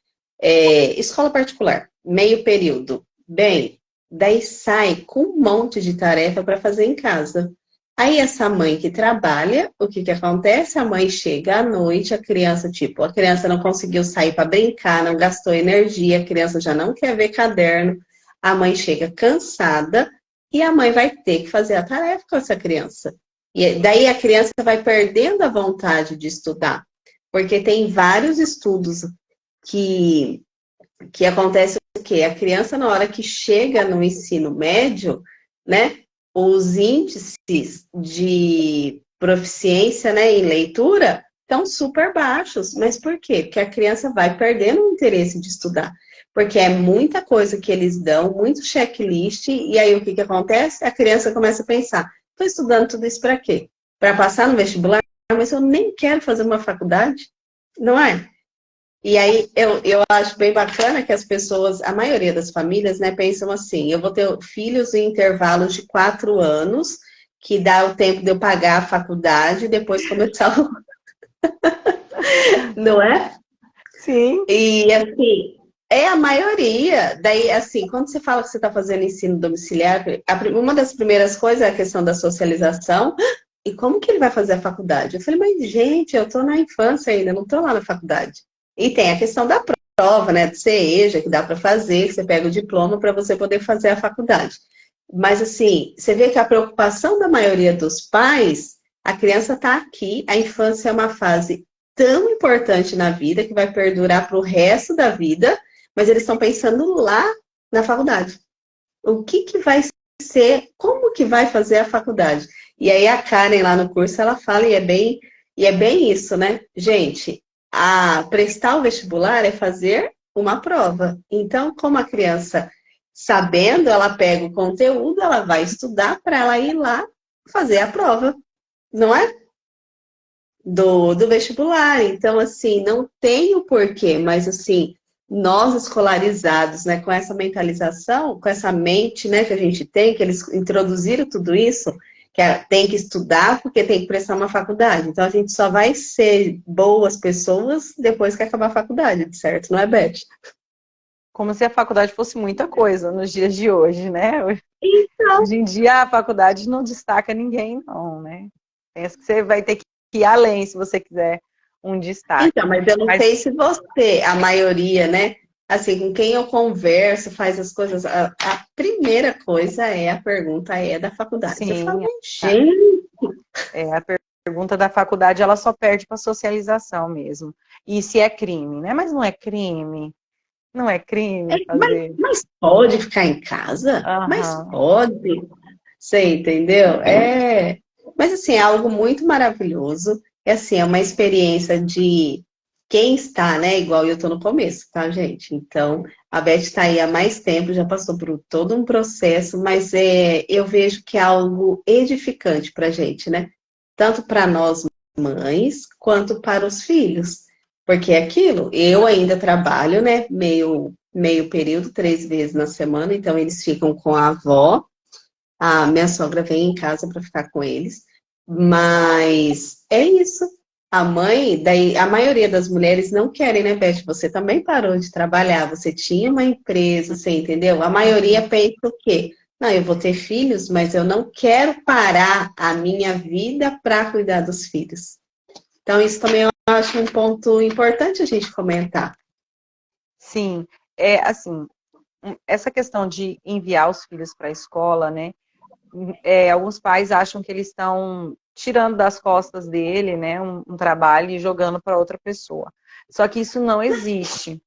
Escola particular, meio período. Bem, daí sai com um monte de tarefa para fazer em casa. Aí essa mãe que trabalha, o que que acontece? A mãe chega à noite, a criança não conseguiu sair para brincar, não gastou energia, a criança já não quer ver caderno, a mãe chega cansada e a mãe vai ter que fazer a tarefa com essa criança. E daí a criança vai perdendo a vontade de estudar, porque tem vários estudos que, que acontece o quê? A criança, na hora que chega no ensino médio, né, os índices de proficiência, né, em leitura estão super baixos. Mas por quê? Porque a criança vai perdendo o interesse de estudar. Porque é muita coisa que eles dão, muito checklist, e aí o que que acontece? A criança começa a pensar, estou estudando tudo isso para quê? Para passar no vestibular? Mas eu nem quero fazer uma faculdade, não é? E aí eu acho bem bacana que as pessoas, a maioria das famílias, né, pensam assim, eu vou ter filhos em intervalos de 4 anos, que dá o tempo de eu pagar a faculdade e depois começar o... Não é? Sim. E assim, é a maioria. Daí, assim, quando você fala que você está fazendo ensino domiciliar, uma das primeiras coisas é a questão da socialização. E como que ele vai fazer a faculdade? Eu falei, mas gente, eu estou na infância ainda, não estou lá na faculdade. E tem a questão da prova, né, do CEJA, que dá para fazer, que você pega o diploma para você poder fazer a faculdade. Mas assim, você vê que a preocupação da maioria dos pais, a criança está aqui, a infância é uma fase tão importante na vida que vai perdurar para o resto da vida, mas eles estão pensando lá na faculdade. O que que vai ser, como que vai fazer a faculdade? E aí a Karen lá no curso, ela fala, e é bem isso, né? Gente, prestar o vestibular é fazer uma prova. Então, como a criança, sabendo, ela pega o conteúdo, ela vai estudar para ela ir lá fazer a prova, não é? Do vestibular. Então, assim, não tem o porquê, mas assim, nós escolarizados, né, com essa mentalização, com essa mente, né, que a gente tem, que eles introduziram tudo isso, tem que estudar porque tem que prestar uma faculdade. Então, a gente só vai ser boas pessoas depois que acabar a faculdade, certo? Não é, Beth? Como se a faculdade fosse muita coisa nos dias de hoje, né? Então, Hoje em dia a faculdade não destaca ninguém, não, né? Penso que você vai ter que ir além se você quiser um destaque. mas eu não Mas sei se você, a maioria, né? Assim, com quem eu converso, faz as coisas. A primeira coisa é a pergunta é da faculdade. Você fala, sim, mas, gente, a pergunta da faculdade ela só perde para socialização mesmo. E se é crime, né? Mas não é crime. Não é crime fazer. mas pode ficar em casa? Mas Aham. pode. Você entendeu? Mas assim, é algo muito maravilhoso. É assim, é uma experiência de quem está, né? Igual eu tô no começo, tá, gente? Então, a Beth está aí há mais tempo, já passou por todo um processo, mas eu vejo que é algo edificante para a gente, né? Tanto para nós mães, quanto para os filhos. Porque é aquilo, eu ainda trabalho, né? Meio período, 3 vezes na semana, então eles ficam com a avó. A minha sogra vem em casa para ficar com eles. Mas é isso. A mãe, daí a maioria das mulheres não querem, né, Beth? Você também parou de trabalhar, você tinha uma empresa, você entendeu? A maioria pensa o quê? Não, eu vou ter filhos, mas eu não quero parar a minha vida para cuidar dos filhos. Então, isso também eu acho um ponto importante a gente comentar. Sim, assim, essa questão de enviar os filhos para a escola, né? Alguns pais acham que eles estão tirando das costas dele, né, um trabalho e jogando para outra pessoa. Só que isso não existe.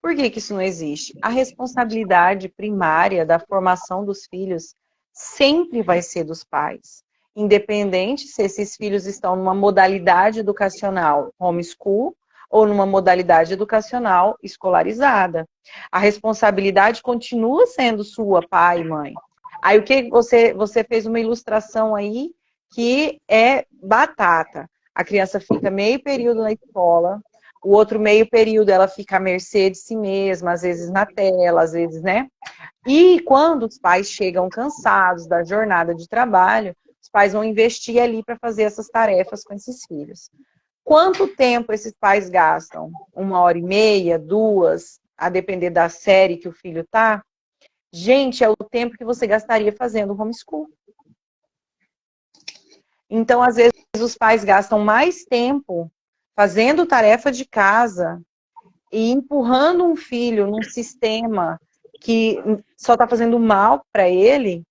Por que que isso não existe? A responsabilidade primária da formação dos filhos sempre vai ser dos pais. independente se esses filhos estão numa modalidade educacional homeschool ou numa modalidade educacional escolarizada. A responsabilidade continua sendo sua, pai e mãe. Aí o que você fez uma ilustração aí que é batata. A criança fica meio período na escola, o outro meio período ela fica à mercê de si mesma, às vezes na tela, às vezes, né? E quando os pais chegam cansados da jornada de trabalho, os pais vão investir ali para fazer essas tarefas com esses filhos. Quanto tempo esses pais gastam? 1h30, 2, a depender da série que o filho tá? Gente, é o tempo que você gastaria fazendo homeschool. Então, às vezes, os pais gastam mais tempo fazendo tarefa de casa e empurrando um filho num sistema que só está fazendo mal para ele,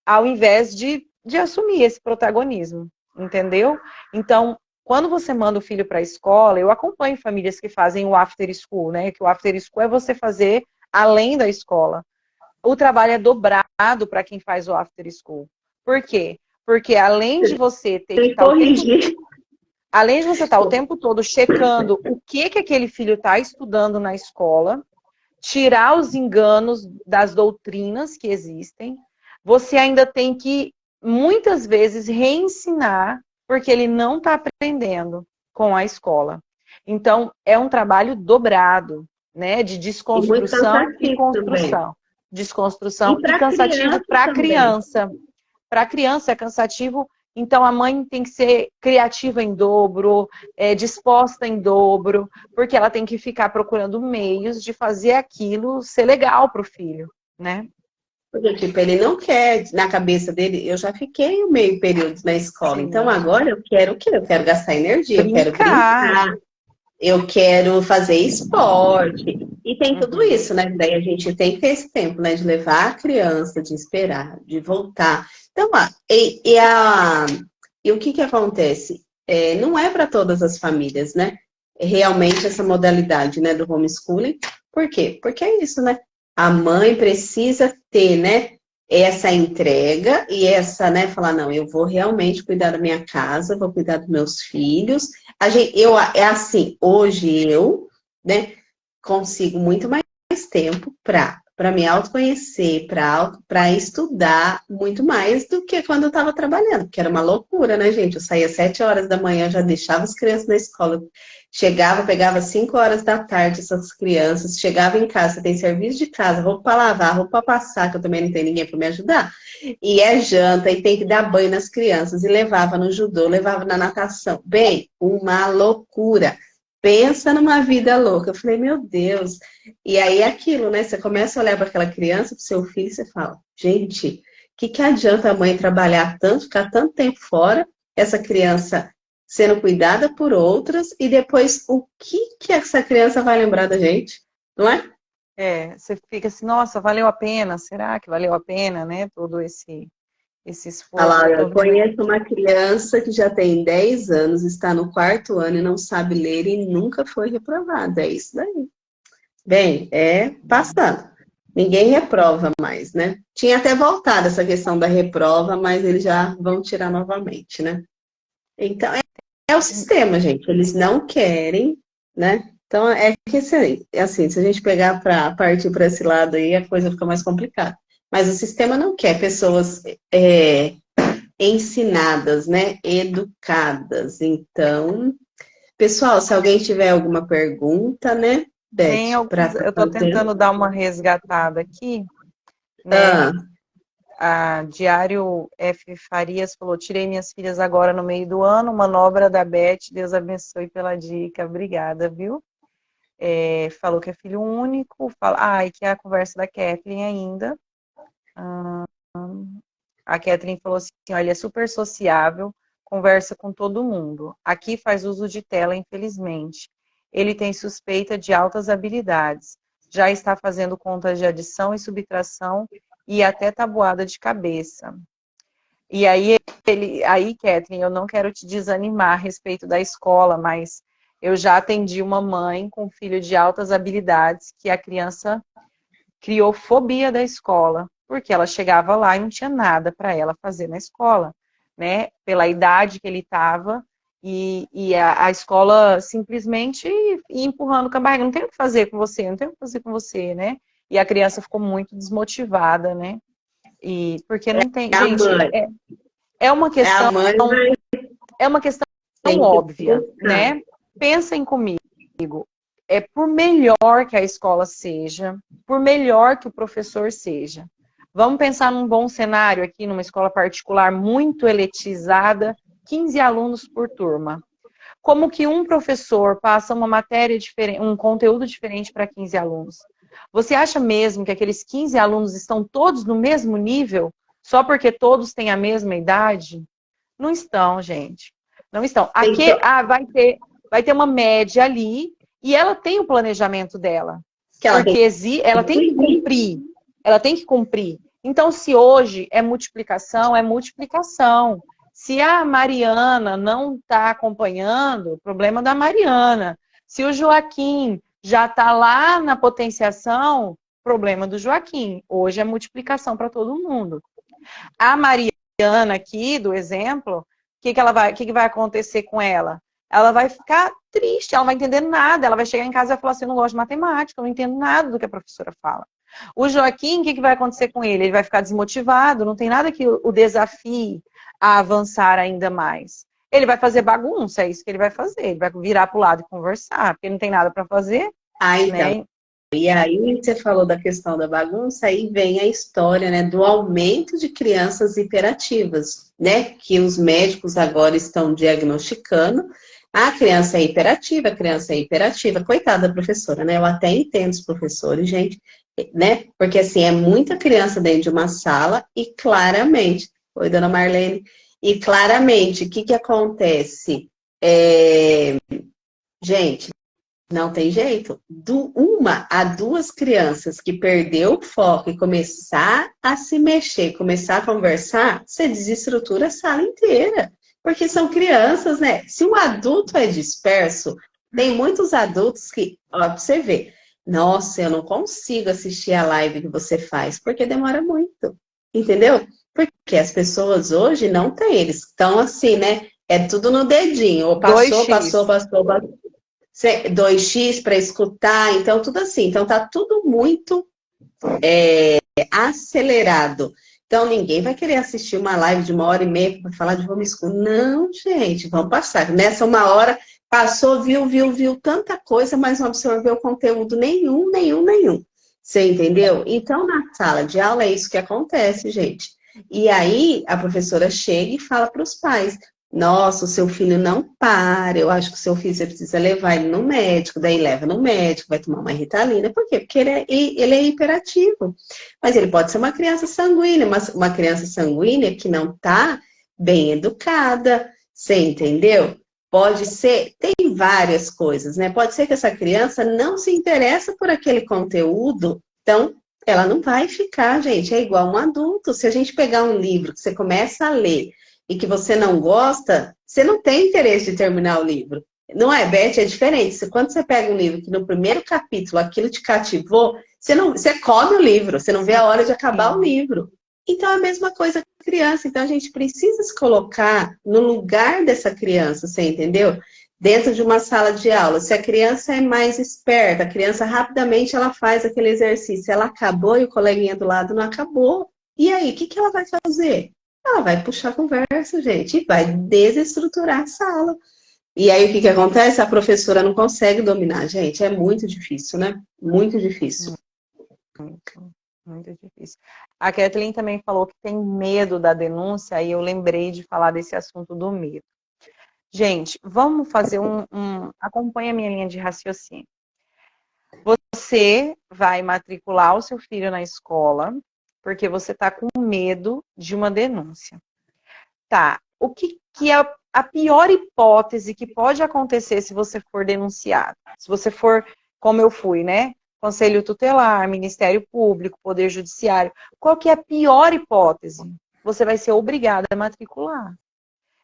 ao invés de assumir esse protagonismo, entendeu? Então, quando você manda o filho para a escola, eu acompanho famílias que fazem o after school, né? Que o after school é você fazer além da escola. O trabalho é dobrado para quem faz o after school. Por quê? Porque além de você ter que estar além de você estar o tempo todo checando o que aquele filho está estudando na escola, tirar os enganos das doutrinas que existem, você ainda tem que, muitas vezes, reensinar, porque ele não está aprendendo com a escola. Então, é um trabalho dobrado, né? De desconstrução e construção. Também. Desconstrução e cansativo para a criança. Para a criança é cansativo, então a mãe tem que ser criativa em dobro, disposta em dobro, porque ela tem que ficar procurando meios de fazer aquilo ser legal para o filho, né? Porque, tipo, ele não quer, na cabeça dele, eu já fiquei um meio período na escola, Sim. Então agora eu quero o quê? Eu quero gastar energia, Brincar. eu quero brincar, eu quero fazer esporte. E tem tudo isso, né? Daí a gente tem que ter esse tempo, né? De levar a criança, de esperar, de voltar. Então, e o que acontece? Não é para todas as famílias, né? Realmente essa modalidade, né, do homeschooling. Por quê? Porque é isso, né? A mãe precisa ter, né, essa entrega e essa, né, falar, não, eu vou realmente cuidar da minha casa, vou cuidar dos meus filhos. É assim, hoje eu, né, consigo muito mais tempo para me autoconhecer, para estudar muito mais do que quando eu estava trabalhando, que era uma loucura, né, gente? Eu saía 7 horas da manhã, já deixava as crianças na escola, chegava, pegava 5 horas da tarde essas crianças, chegava em casa, tem serviço de casa, roupa para lavar, roupa para passar, que eu também não tenho ninguém para me ajudar, e é janta, e tem que dar banho nas crianças, e levava no judô, levava na natação. Bem, uma loucura. Pensa numa vida louca. Eu falei, meu Deus. E aí é aquilo, né? Você começa a olhar para aquela criança, para o seu filho, e você fala, gente, o que adianta a mãe trabalhar tanto, ficar tanto tempo fora, essa criança sendo cuidada por outras, e depois o que essa criança vai lembrar da gente, não é? Você fica assim, nossa, valeu a pena? Será que valeu a pena, né? Todo esse esforço. Eu conheço uma criança que já tem 10 anos, está no 4º ano e não sabe ler e nunca foi reprovada. É isso daí. Bem, passando. Ninguém reprova mais, né? Tinha até voltado essa questão da reprova, mas eles já vão tirar novamente, né? Então, é o sistema, gente. Eles não querem, né? Então, é que assim, se a gente pegar para partir para esse lado aí, a coisa fica mais complicada. Mas o sistema não quer pessoas ensinadas, né? Educadas. Então, pessoal, se alguém tiver alguma pergunta, né? Beth, eu estou tentando dar uma resgatada aqui, né? A Diário F. Farias falou, tirei minhas filhas agora no meio do ano, manobra da Beth, Deus abençoe pela dica, obrigada, viu? Falou que é filho único, e que é a conversa da Kathleen ainda. A Kathleen falou assim, olha, ele é super sociável, conversa com todo mundo. Aqui faz uso de tela, infelizmente. Ele tem suspeita de altas habilidades. Já está fazendo contas de adição e subtração e até tabuada de cabeça. E aí, Kathleen, eu não quero te desanimar a respeito da escola, mas eu já atendi uma mãe com filho de altas habilidades que a criança criou fobia da escola, porque ela chegava lá e não tinha nada para ela fazer na escola. né? Pela idade que ele estava. E a escola simplesmente ia empurrando com a barriga. Não tem o que fazer com você, não tem o que fazer com você, né? E a criança ficou muito desmotivada, né? E porque não tem. É a Gente, mãe. é uma É a questão, mãe vai é uma questão ter que óbvia, buscar. né? Pensem comigo. É por melhor que a escola seja, por melhor que o professor seja. Vamos pensar num bom cenário aqui, numa escola particular muito elitizada, 15 alunos por turma. Como que um professor passa uma matéria diferente, um conteúdo diferente para 15 alunos? Você acha mesmo que aqueles 15 alunos estão todos no mesmo nível, só porque todos têm a mesma idade? Não estão, gente. Não estão. Aqui, Então, vai ter uma média ali e ela tem o planejamento dela. que ela tem Porque ela que tem que cumprir. cumprir. Ela tem que cumprir. Então, se hoje é multiplicação, é multiplicação. Se a Mariana não está acompanhando, problema da Mariana. Se o Joaquim já está lá na potenciação, problema do Joaquim. Hoje é multiplicação para todo mundo. A Mariana aqui, do exemplo, o que vai acontecer com ela? Ela vai ficar triste, ela não vai entender nada. Ela vai chegar em casa e vai falar assim, eu não gosto de matemática, eu não entendo nada do que a professora fala. O Joaquim, o que vai acontecer com ele? Ele vai ficar desmotivado, não tem nada que o desafie a avançar ainda mais. Ele vai fazer bagunça, é isso que ele vai fazer. Ele vai virar para o lado e conversar, porque não tem nada para fazer, Então. né? E aí você falou da questão da bagunça, aí vem a história, né, do aumento de crianças hiperativas, né, que os médicos agora estão diagnosticando. A criança é hiperativa, a criança é hiperativa. Coitada da professora, né? Eu até entendo os professores, gente, né? Porque assim, é muita criança dentro de uma sala e claramente, oi, dona Marlene, e claramente, o que que acontece? Gente, não tem jeito. Uma a duas crianças que perdeu o foco e começar a se mexer, começar a conversar, você desestrutura a sala inteira. Porque são crianças, né? Se um adulto é disperso, tem muitos adultos que, ó, pra você ver, nossa, eu não consigo assistir a live que você faz, porque demora muito. Entendeu? Porque as pessoas hoje não têm, eles estão assim, né? É tudo no dedinho, ou passou, passou, 2x. passou, passou. 2x para escutar, então tudo assim. Então tá tudo muito acelerado. Então ninguém vai querer assistir uma live de 1h30 para falar de home school. Não, gente, vamos passar. Nessa 1 hora, passou, viu tanta coisa, mas não absorveu conteúdo nenhum, nenhum, nenhum. Você entendeu? Então na sala de aula é isso que acontece, gente. E aí a professora chega e fala para os pais: nossa, o seu filho não para, eu acho que o seu filho você precisa levar ele no médico, daí leva no médico, vai tomar uma Ritalina. Por quê? Porque ele é hiperativo. Mas ele pode ser uma criança sanguínea, mas uma criança sanguínea que não está bem educada, você entendeu? Pode ser, tem várias coisas, né? Pode ser que essa criança não se interessa por aquele conteúdo, então ela não vai ficar, gente. É igual um adulto. Se a gente pegar um livro que você começa a ler e que você não gosta, você não tem interesse de terminar o livro. Não é, Beth? É diferente. Quando você pega um livro que no primeiro capítulo aquilo te cativou, você come o livro, você não vê a hora de acabar o Sim. livro. Então é a mesma coisa com criança. Então a gente precisa se colocar no lugar dessa criança, você entendeu? Dentro de uma sala de aula. Se a criança é mais esperta, a criança rapidamente ela faz aquele exercício. Ela acabou e o coleguinha do lado não acabou. E aí, o que ela vai fazer? Ela vai puxar a conversa, gente, e vai desestruturar a sala. E aí, o que acontece? A professora não consegue dominar, gente. É muito difícil, né? Muito difícil. Muito, muito difícil. A Kathleen também falou que tem medo da denúncia, e eu lembrei de falar desse assunto do medo. Gente, vamos fazer acompanha a minha linha de raciocínio. Você vai matricular o seu filho na escola porque você está com medo de uma denúncia. Tá, o que é a pior hipótese que pode acontecer se você for denunciado? Se você for, como eu fui, né? Conselho Tutelar, Ministério Público, Poder Judiciário. Qual que é a pior hipótese? Você vai ser obrigada a matricular.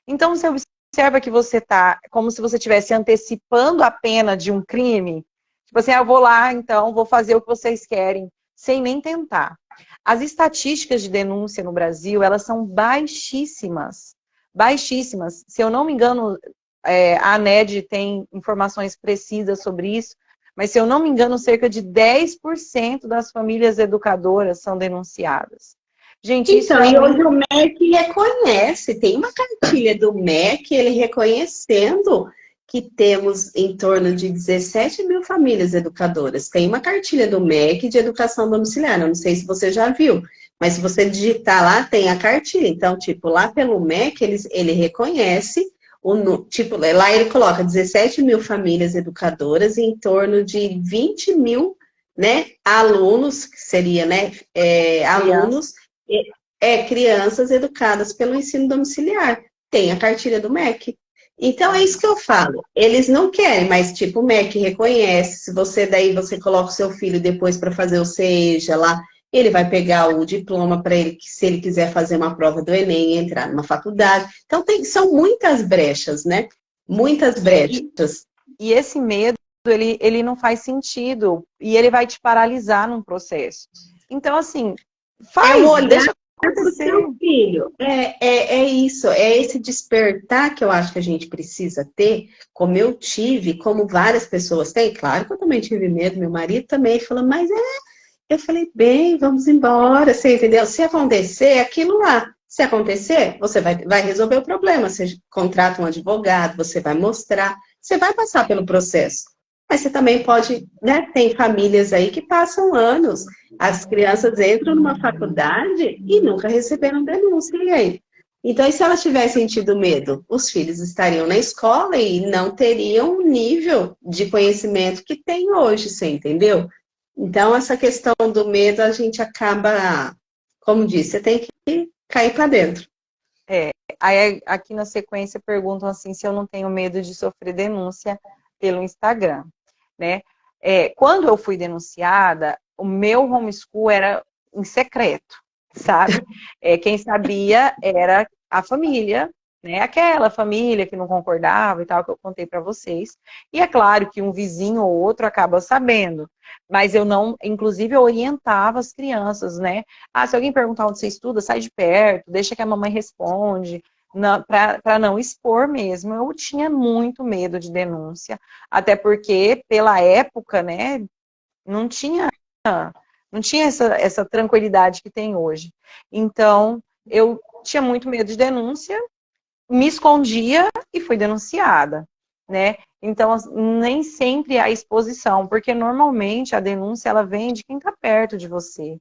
Então, você observa que você está como se você estivesse antecipando a pena de um crime. Tipo assim, eu vou lá, então, vou fazer o que vocês querem, sem nem tentar. As estatísticas de denúncia no Brasil, elas são baixíssimas. baixíssimas. Se eu não me engano, a ANED tem informações precisas sobre isso, mas se eu não me engano, cerca de 10% das famílias educadoras são denunciadas. Gente, isso Então, é e um... hoje o MEC reconhece, tem uma cartilha do MEC, ele reconhecendo que temos em torno de 17 mil famílias educadoras. Tem uma cartilha do MEC de educação domiciliar, eu não sei se você já viu, mas se você digitar lá, tem a cartilha. Então, tipo, lá pelo MEC, ele reconhece, tipo, lá ele coloca 17 mil famílias educadoras e em torno de 20 mil, né, alunos, que seria, né, alunos crianças educadas pelo ensino domiciliar. Tem a cartilha do MEC. Então, é isso que eu falo. Eles não querem, mas, tipo, o MEC reconhece. Se você, daí, você coloca o seu filho depois para fazer o CEJA lá, ele vai pegar o diploma para ele, se ele quiser fazer uma prova do Enem e entrar numa faculdade. Então, são muitas brechas, né? Muitas brechas. E esse medo, ele não faz sentido. E ele vai te paralisar num processo. Então, assim, deixa para o seu filho. É isso, é esse despertar que eu acho que a gente precisa ter, como eu tive, como várias pessoas têm. Claro que eu também tive medo, meu marido também falou, mas eu falei, bem, vamos embora, você entendeu? Se acontecer, é aquilo lá. Se acontecer, você vai resolver o problema. Você contrata um advogado, você vai mostrar, você vai passar pelo processo. Mas você também pode, né? Tem famílias aí que passam anos. As crianças entram numa faculdade e nunca receberam denúncia. E aí? Então, e se elas tivessem tido medo? Os filhos estariam na escola e não teriam o nível de conhecimento que tem hoje, você entendeu? Então, essa questão do medo, a gente acaba, como disse, você tem que cair para dentro. Aí aqui na sequência perguntam assim se eu não tenho medo de sofrer denúncia pelo Instagram, né? Quando eu fui denunciada, o meu homeschool era em secreto, sabe? Quem sabia era a família, né? Aquela família que não concordava e tal, que eu contei para vocês. E é claro que um vizinho ou outro acaba sabendo, mas eu não, inclusive eu orientava as crianças, né? Se alguém perguntar onde você estuda, sai de perto, deixa que a mamãe responde, para não expor mesmo. Eu tinha muito medo de denúncia, até porque pela época, né, não tinha essa tranquilidade que tem hoje. Então, eu tinha muito medo de denúncia, me escondia e fui denunciada, né? Então, nem sempre há exposição, porque normalmente a denúncia ela vem de quem está perto de você.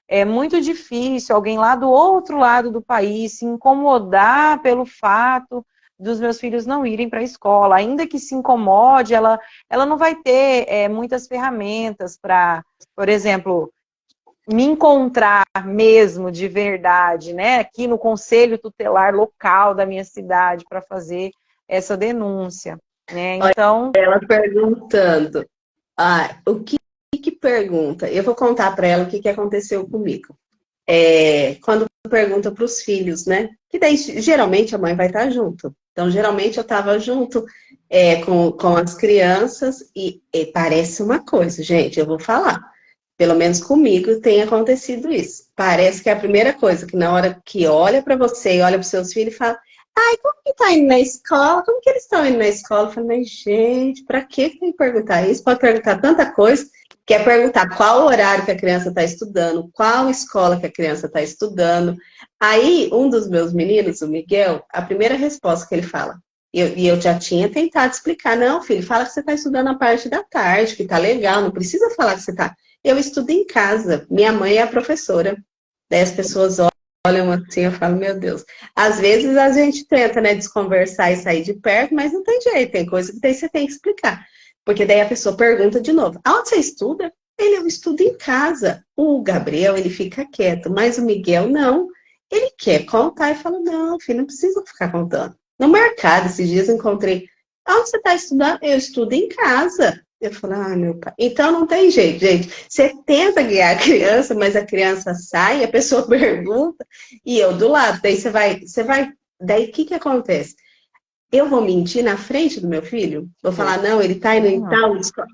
É muito difícil alguém lá do outro lado do país se incomodar pelo fato dos meus filhos não irem para a escola. Ainda que se incomode, ela não vai ter muitas ferramentas para, por exemplo, me encontrar mesmo de verdade, né, aqui no conselho tutelar local da minha cidade para fazer essa denúncia, né? Então, ela perguntando, o que pergunta? Eu vou contar para ela o que aconteceu comigo. Quando pergunta para os filhos, né? Que daí geralmente a mãe vai estar junto. Então, geralmente eu estava junto com as crianças e parece uma coisa, gente, eu vou falar. Pelo menos comigo tem acontecido isso. Parece que é a primeira coisa, que na hora que olha para você e olha para os seus filhos e fala, ai, como que tá indo na escola? Como que eles estão indo na escola? Eu falo, mas gente, para que tem que perguntar isso? Pode perguntar tanta coisa. Quer perguntar qual horário que a criança está estudando, qual escola que a criança está estudando. Aí, um dos meus meninos, o Miguel, a primeira resposta que ele fala, e eu já tinha tentado explicar, não, filho, fala que você está estudando a parte da tarde, que tá legal, não precisa falar que você está. Eu estudo em casa, minha mãe é a professora. Daí as pessoas olham assim, eu falo, meu Deus. Às vezes a gente tenta, né, desconversar e sair de perto, mas não tem jeito, tem coisa que daí você tem que explicar. Porque daí a pessoa pergunta de novo, aonde você estuda? Eu estudo em casa. O Gabriel, ele fica quieto, mas o Miguel não. Ele quer contar e fala, não, filho, não precisa ficar contando. No mercado, esses dias eu encontrei, aonde você está estudando? Eu estudo em casa. Eu falo, meu pai. Então não tem jeito, gente. Você tenta guiar a criança, mas a criança sai, a pessoa pergunta, e eu do lado. Daí você vai. Daí o que acontece? Eu vou mentir na frente do meu filho? Vou falar, não, ele tá indo em tal escola.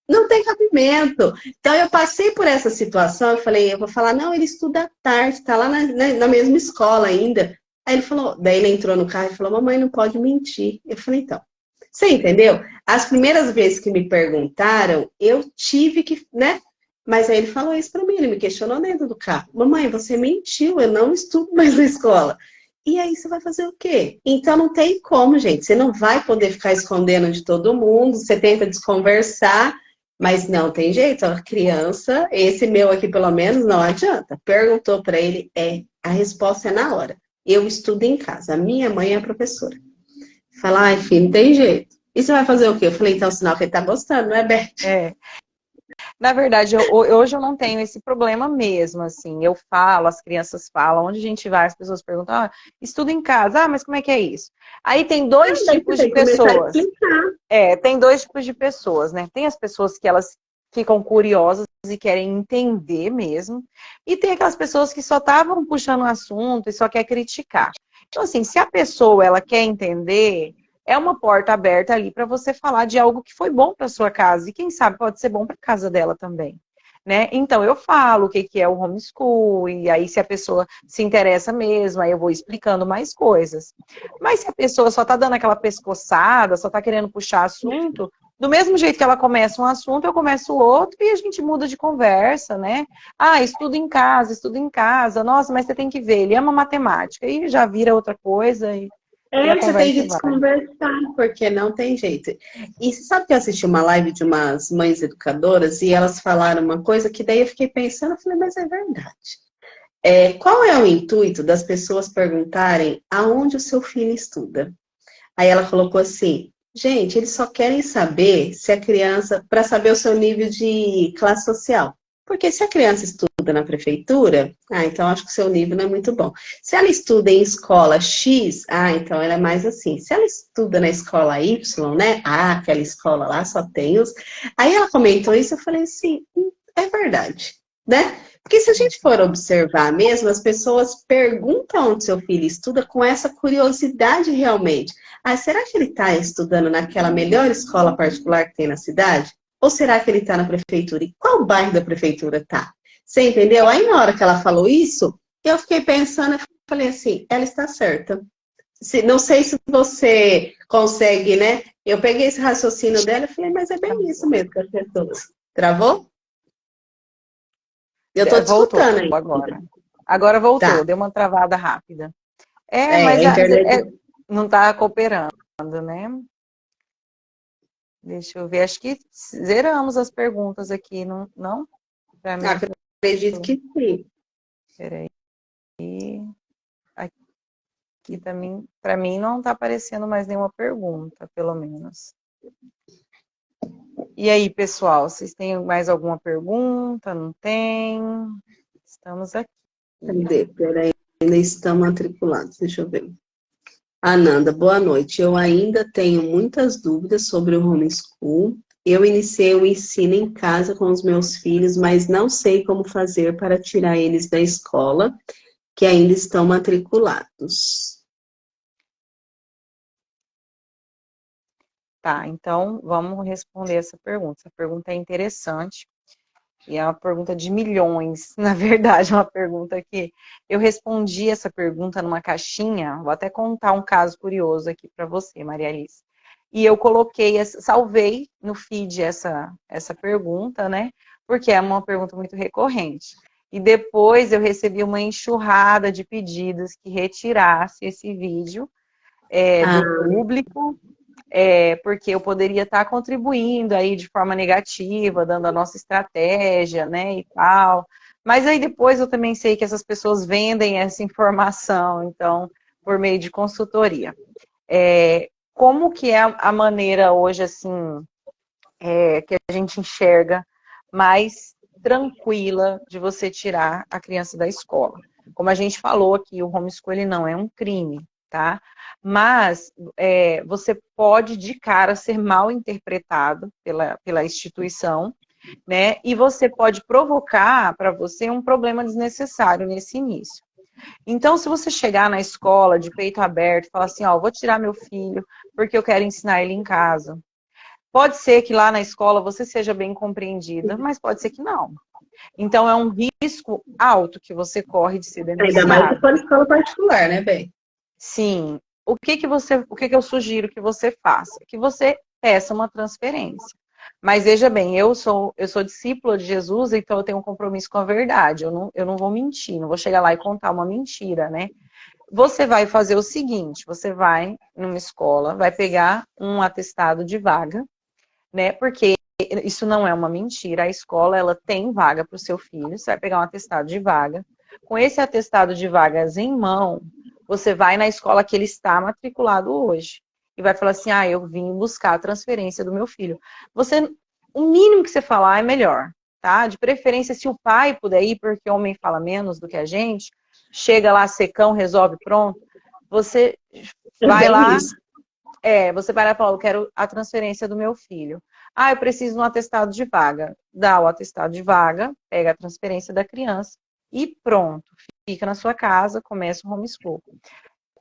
Não tem cabimento. Então eu passei por essa situação, eu falei, eu vou falar, não, ele estuda à tarde, tá lá na mesma escola ainda. Aí ele falou, daí ele entrou no carro e falou, mamãe, não pode mentir. Eu falei, então, você entendeu? As primeiras vezes que me perguntaram, eu tive que, né? Mas aí ele falou isso pra mim, ele me questionou dentro do carro. Mamãe, você mentiu, eu não estudo mais na escola. E aí você vai fazer o quê? Então não tem como, gente. Você não vai poder ficar escondendo de todo mundo, você tenta desconversar, mas não tem jeito. A criança, esse meu aqui pelo menos, não adianta. Perguntou pra ele, a resposta é na hora. Eu estudo em casa, a minha mãe é professora. Fala, ai, filho, não tem jeito. E você vai fazer o quê? Eu falei, então, sinal que ele tá gostando, não é, Beth? É. Na verdade, hoje eu não tenho esse problema mesmo, assim. Eu falo, as crianças falam, onde a gente vai, as pessoas perguntam, estuda em casa, mas como é que é isso? Aí tem dois Daí você tipos de tem que começar a pessoas. explicar. Tem dois tipos de pessoas, né? Tem as pessoas que elas ficam curiosas e querem entender mesmo, e tem aquelas pessoas que só estavam puxando o assunto e só quer criticar. Então, assim, se a pessoa ela quer entender, é uma porta aberta ali para você falar de algo que foi bom para sua casa e quem sabe pode ser bom para a casa dela também. Né? Então, eu falo o que é o homeschool, e aí se a pessoa se interessa mesmo, aí eu vou explicando mais coisas. Mas se a pessoa só está dando aquela pescoçada, só está querendo puxar assunto, do mesmo jeito que ela começa um assunto, eu começo outro e a gente muda de conversa, né? Estudo em casa. Nossa, mas você tem que ver, ele ama matemática. E já vira outra coisa e a Você tem conversa que vai. desconversar, porque não tem jeito. E você sabe que eu assisti uma live de umas mães educadoras e elas falaram uma coisa que daí eu fiquei pensando, eu falei, mas é verdade. Qual é o intuito das pessoas perguntarem aonde o seu filho estuda? Aí ela colocou assim, gente, eles só querem saber se a criança, para saber o seu nível de classe social. Porque se a criança estuda na prefeitura, então acho que o seu nível não é muito bom. Se ela estuda em escola X, então ela é mais assim. Se ela estuda na escola Y, né? Aquela escola lá só tem os. Aí ela comentou isso, eu falei assim, é verdade, né? Porque se a gente for observar mesmo, as pessoas perguntam onde seu filho estuda com essa curiosidade realmente. Será que ele está estudando naquela melhor escola particular que tem na cidade? Ou será que ele está na prefeitura? E qual bairro da prefeitura está? Você entendeu? Aí na hora que ela falou isso, eu fiquei pensando, eu falei assim, ela está certa. Não sei se você consegue, né? Eu peguei esse raciocínio dela e falei, mas é bem isso mesmo que as pessoas. Travou? Eu estou te Voltou escutando aí. agora. Agora voltou, Tá. deu uma travada rápida. A Mas internet. não está cooperando, né? Deixa eu ver, acho que zeramos as perguntas aqui, não? Não? Para mim, Acredito que sim. peraí. Aqui também, para mim, não está aparecendo mais nenhuma pergunta, pelo menos. E aí, pessoal, vocês têm mais alguma pergunta? Não tem? Estamos aqui. Cadê? Peraí, ainda estão matriculados. Deixa eu ver. Ananda, boa noite. Eu ainda tenho muitas dúvidas sobre o homeschool. Eu iniciei o ensino em casa com os meus filhos, mas não sei como fazer para tirar eles da escola, que ainda estão matriculados. Tá, então vamos responder essa pergunta. Essa pergunta é interessante e é uma pergunta de milhões, na verdade, uma pergunta que eu respondi essa pergunta numa caixinha. Vou até contar um caso curioso aqui para você, Maria Alice. E eu coloquei, salvei no feed essa pergunta, né? Porque é uma pergunta muito recorrente. E depois eu recebi uma enxurrada de pedidos que retirasse esse vídeo do público, porque eu poderia estar contribuindo aí de forma negativa, dando a nossa estratégia, né, e tal. Mas aí depois eu também sei que essas pessoas vendem essa informação, então, por meio de consultoria. Como que é a maneira hoje, assim, que a gente enxerga mais tranquila de você tirar a criança da escola? Como a gente falou aqui, o homeschooling não é um crime, tá? Mas você pode, de cara, ser mal interpretado pela instituição, né? E você pode provocar para você um problema desnecessário nesse início. Então, se você chegar na escola de peito aberto e falar assim, vou tirar meu filho porque eu quero ensinar ele em casa. Pode ser que lá na escola você seja bem compreendida, mas pode ser que não. Então, é um risco alto que você corre de ser Ainda mais se denunciado. for escola particular, né, bem? Sim. O que que eu sugiro que você faça? Que você peça uma transferência. Mas veja bem, eu sou discípula de Jesus, então eu tenho um compromisso com a verdade. Eu não vou mentir, não vou chegar lá e contar uma mentira, né? Você vai fazer o seguinte, você vai numa escola, vai pegar um atestado de vaga, né? Porque isso não é uma mentira, a escola ela tem vaga para o seu filho, você vai pegar um atestado de vaga. Com esse atestado de vagas em mão, você vai na escola que ele está matriculado hoje e vai falar assim: "Ah, eu vim buscar a transferência do meu filho". Você, o mínimo que você falar é melhor, tá? De preferência, se o pai puder ir, porque o homem fala menos do que a gente, chega lá secão, resolve, pronto. Você É vai bem lá, isso. você vai lá e fala: "Eu quero a transferência do meu filho". Ah, eu preciso de um atestado de vaga. Dá o atestado de vaga, pega a transferência da criança e pronto. Fica na sua casa, começa o homeschool.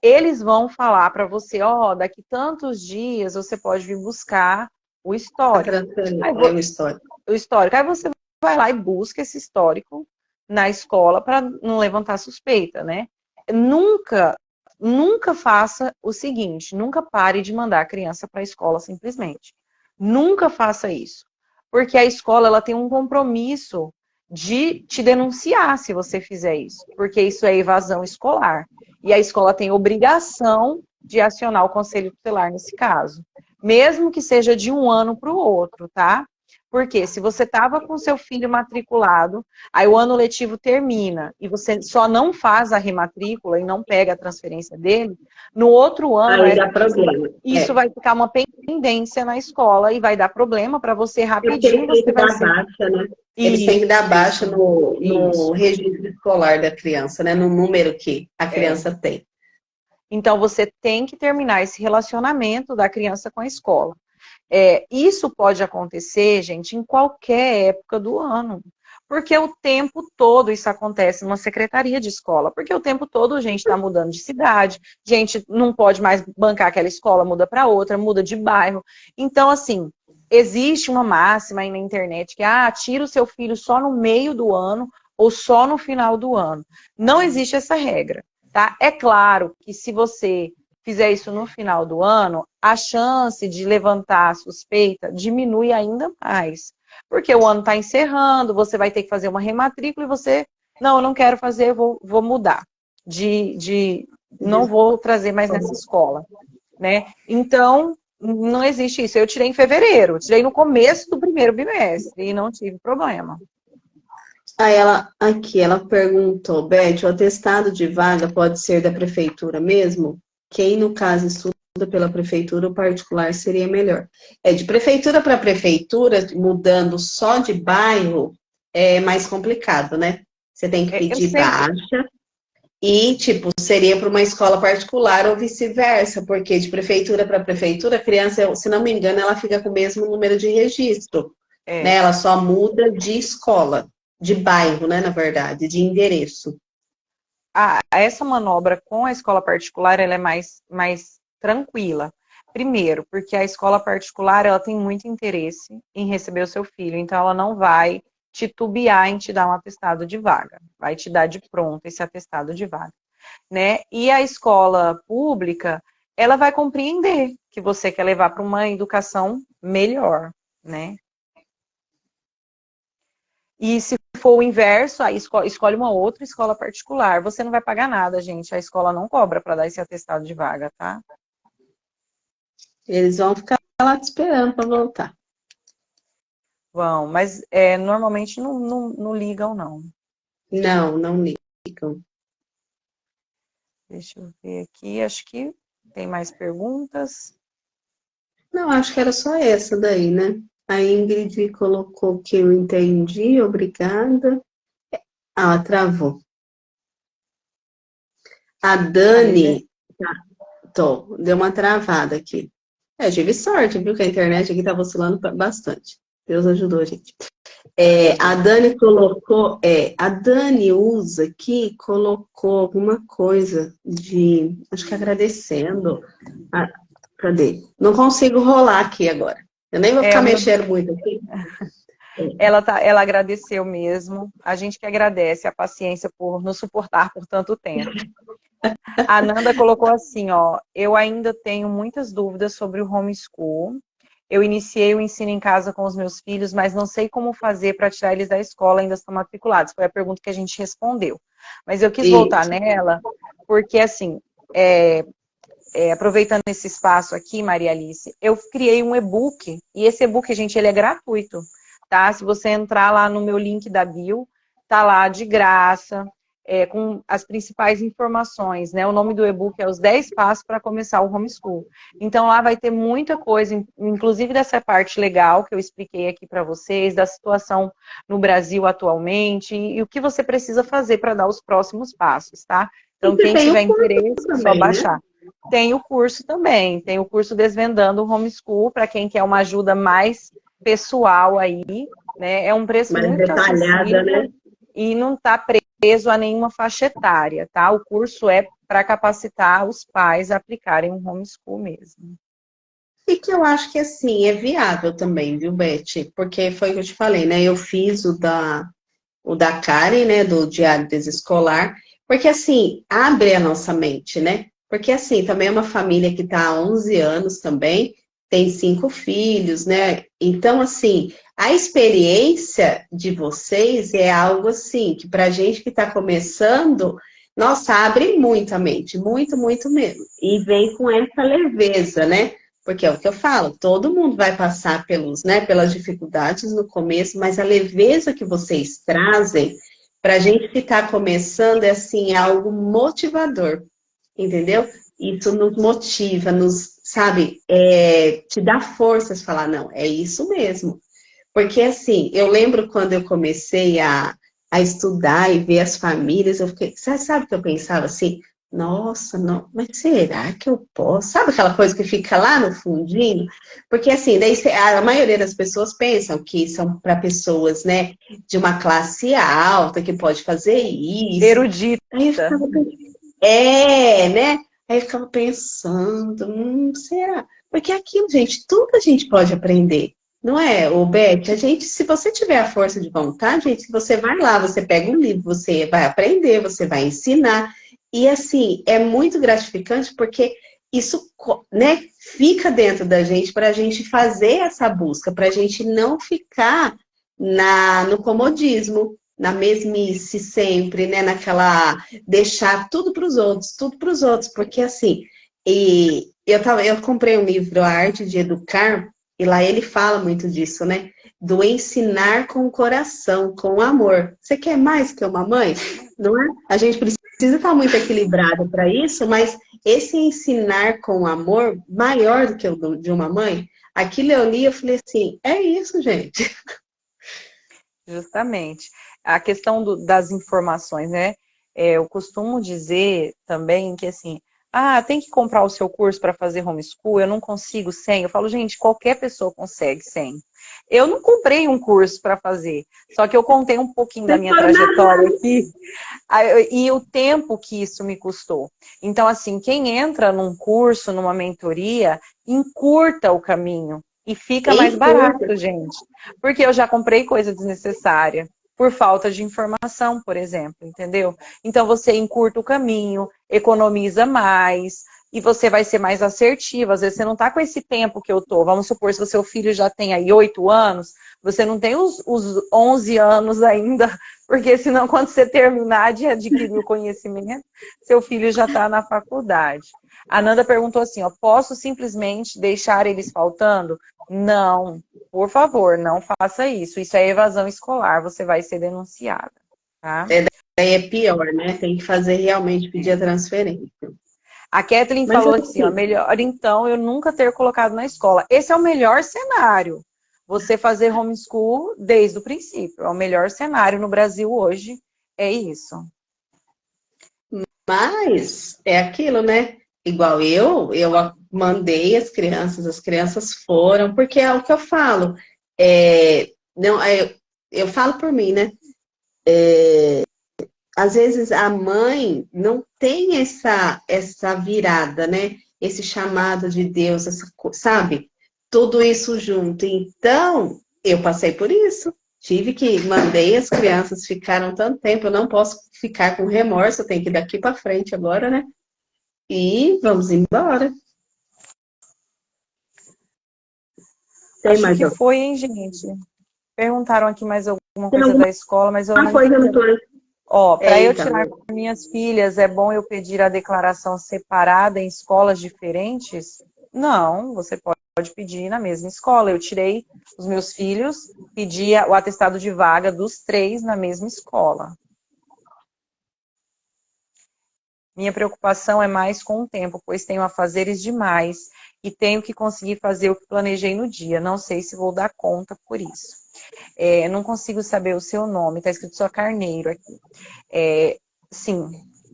Eles vão falar para você: ó, daqui tantos dias você pode vir buscar o A histórico. transferência, Aí, é o histórico. o histórico. Aí você vai lá e busca esse histórico na escola para não levantar suspeita, né? Nunca, nunca faça o seguinte, nunca pare de mandar a criança para a escola simplesmente. Nunca faça isso. Porque a escola ela tem um compromisso de te denunciar se você fizer isso, porque isso é evasão escolar. E a escola tem obrigação de acionar o conselho tutelar nesse caso, mesmo que seja de um ano para o outro, tá? Porque se você estava com seu filho matriculado, aí o ano letivo termina e você só não faz a rematrícula e não pega a transferência dele, no outro ano Aí dá problema. isso É. vai ficar uma pendência na escola e vai dar problema para você É porque rapidinho, eles têm você que vai dar ser. baixa, né? Eles têm que dar baixa Isso, no isso. registro escolar da criança, né? No número que a É. criança tem. Então você tem que terminar esse relacionamento da criança com a escola. Isso pode acontecer, gente, em qualquer época do ano. Porque o tempo todo isso acontece numa secretaria de escola. Porque o tempo todo a gente está mudando de cidade, gente não pode mais bancar aquela escola, muda para outra, muda de bairro. Então, assim, existe uma máxima aí na internet que, tira o seu filho só no meio do ano ou só no final do ano. Não existe essa regra, tá? É claro que se você fizer isso no final do ano, a chance de levantar a suspeita diminui ainda mais. Porque o ano está encerrando, você vai ter que fazer uma rematrícula e você, não, eu não quero fazer, eu vou mudar. Não vou trazer mais nessa escola, né? Então, não existe isso. Eu tirei em fevereiro, tirei no começo do primeiro bimestre e não tive problema. Aí ela perguntou, Beth, o atestado de vaga pode ser da prefeitura mesmo? Quem, no caso, estuda pela prefeitura, o particular seria melhor. De prefeitura para prefeitura, mudando só de bairro, é mais complicado, né? Você tem que Eu pedir sempre, baixa e, tipo, seria para uma escola particular ou vice-versa, porque de prefeitura para prefeitura, a criança, se não me engano, ela fica com o mesmo número de registro, né? é, Ela só muda de escola, de bairro, né, na verdade, de endereço. essa manobra com a escola particular ela é mais tranquila. Primeiro, porque a escola particular ela tem muito interesse em receber o seu filho, então ela não vai titubear em te dar um atestado de vaga, vai te dar de pronto esse atestado de vaga, né? E a escola pública, ela vai compreender que você quer levar para uma educação melhor, né? E se for o inverso, aí escolhe uma outra escola particular. Você não vai pagar nada, gente. A escola não cobra para dar esse atestado de vaga, tá? Eles vão ficar lá te esperando para voltar. Vão, mas normalmente não ligam, não. Não, não ligam. Deixa eu ver aqui. Acho que tem mais perguntas. Não, acho que era só essa daí, né? A Ingrid colocou que eu entendi, obrigada. Travou. A Marília. Dani, deu uma travada aqui. Tive sorte, viu? Que a internet aqui tá oscilando bastante. Deus ajudou a gente. A Dani colocou, a Dani usa aqui, colocou alguma coisa de, acho que agradecendo. Cadê? Não consigo rolar aqui agora. Eu nem vou É, ficar o meu, mexendo muito aqui. ela agradeceu mesmo. A gente que agradece a paciência por nos suportar por tanto tempo. A Nanda colocou assim, ó, eu ainda tenho muitas dúvidas sobre o homeschool. Eu iniciei o ensino em casa com os meus filhos, mas não sei como fazer para tirar eles da escola, ainda estão matriculados. Foi a pergunta que a gente respondeu. Mas eu quis voltar Isso. nela, porque assim, aproveitando esse espaço aqui, Maria Alice, eu criei um e-book, e esse e-book, gente, ele é gratuito, tá? Se você entrar lá no meu link da bio, tá lá de graça, com as principais informações, né? O nome do e-book é Os 10 Passos para Começar o Homeschool. Então, lá vai ter muita coisa, inclusive dessa parte legal que eu expliquei aqui para vocês, da situação no Brasil atualmente, e o que você precisa fazer para dar os próximos passos, tá? E Então, você quem tem tiver o curso interesse, é só também, né? baixar. Tem o curso também, tem o curso Desvendando o Homeschool, para quem quer uma ajuda mais pessoal aí, né? É um preço Mais muito detalhada, acessível né? e não está preso a nenhuma faixa etária, tá? O curso é para capacitar os pais a aplicarem um homeschool mesmo. E que eu acho que assim, é viável também, viu, Beth? Porque foi o que eu te falei, né? Eu fiz o da Karen, né? Do Diário Desescolar, porque assim, abre a nossa mente, né? Porque assim, também é uma família que está há 11 anos também, tem 5 filhos, né? Então, assim, a experiência de vocês é algo assim, que pra gente que está começando, nossa, abre muito a mente, muito, muito mesmo. E vem com essa leveza, né? Porque é o que eu falo, todo mundo vai passar pelas dificuldades no começo, mas a leveza que vocês trazem para a gente que está começando é assim, algo motivador, entendeu? Isso nos motiva, sabe, te dá forças de falar, não, é isso mesmo. Porque assim, eu lembro quando eu comecei a estudar e ver as famílias, eu fiquei, sabe o que eu pensava assim? Nossa, não, mas será que eu posso? Sabe aquela coisa que fica lá no fundinho? Porque assim, daí a maioria das pessoas pensam que são para pessoas, né, de uma classe alta que pode fazer isso. Aí eu Erudita. ficava pensando, né? Aí eu ficava pensando, será? Porque aquilo, gente, tudo a gente pode aprender. Não é, ô Beth? A gente, se você tiver a força de vontade, gente, se você vai lá, você pega um livro, você vai aprender, você vai ensinar. E assim, é muito gratificante porque isso, né, fica dentro da gente para a gente fazer essa busca, para a gente não ficar no comodismo, na mesmice sempre, né, naquela deixar tudo para os outros, porque assim, eu comprei um livro A Arte de Educar e lá ele fala muito disso, né? Do ensinar com o coração, com o amor. Você quer mais que uma mãe? Não é? A gente precisa estar muito equilibrado para isso, mas esse ensinar com amor, maior do que o de uma mãe, aquilo eu li, eu falei assim, é isso, gente. Justamente. A questão das informações, né? Eu costumo dizer também que assim, tem que comprar o seu curso para fazer homeschool, eu não consigo sem. Eu falo, gente, qualquer pessoa consegue sem. Eu não comprei um curso para fazer, só que eu contei um pouquinho da Vocês minha foram trajetória narrar. aqui e o tempo que isso me custou. Então, assim, quem entra num curso, numa mentoria, encurta o caminho e fica mais Em curso. barato, gente. Porque eu já comprei coisa desnecessária por falta de informação, por exemplo, entendeu? Então você encurta o caminho, economiza mais e você vai ser mais assertivo. Às vezes você não está com esse tempo que eu tô. Vamos supor, se o seu filho já tem aí 8 anos, você não tem os 11 anos ainda, porque senão quando você terminar de adquirir o conhecimento, seu filho já está na faculdade. A Nanda perguntou assim, ó, posso simplesmente deixar eles faltando? Não, por favor, não faça isso. Isso é evasão escolar, você vai ser denunciada, tá? Daí é pior, né? Tem que fazer realmente pedir a transferência. A Kathleen Mas falou assim, ó, assim, melhor então eu nunca ter colocado na escola. Esse é o melhor cenário. Você fazer homeschool desde o princípio. É o melhor cenário no Brasil hoje. É isso. mas é aquilo, né? Igual eu mandei as crianças foram, porque é o que eu falo. Não, eu falo por mim, né? Às vezes a mãe não tem essa virada, né? Esse chamado de Deus, sabe? Tudo isso junto. Então, eu passei por isso. Tive que, mandei as crianças, ficaram tanto tempo, eu não posso ficar com remorso, eu tenho que ir daqui para frente agora, né? E vamos embora. Tem Acho mais que alguma foi, hein, gente? Perguntaram aqui mais alguma coisa da escola, mas eu não... coisa no plano? Ó, para eu Então, tirar minhas filhas, é bom eu pedir a declaração separada em escolas diferentes? Não, você pode pedir na mesma escola. Eu tirei os meus filhos, pedi o atestado de vaga dos 3 na mesma escola. Minha preocupação é mais com o tempo, pois tenho afazeres demais e tenho que conseguir fazer o que planejei no dia. Não sei se vou dar conta por isso. Não consigo saber o seu nome, está escrito só Carneiro aqui. Sim,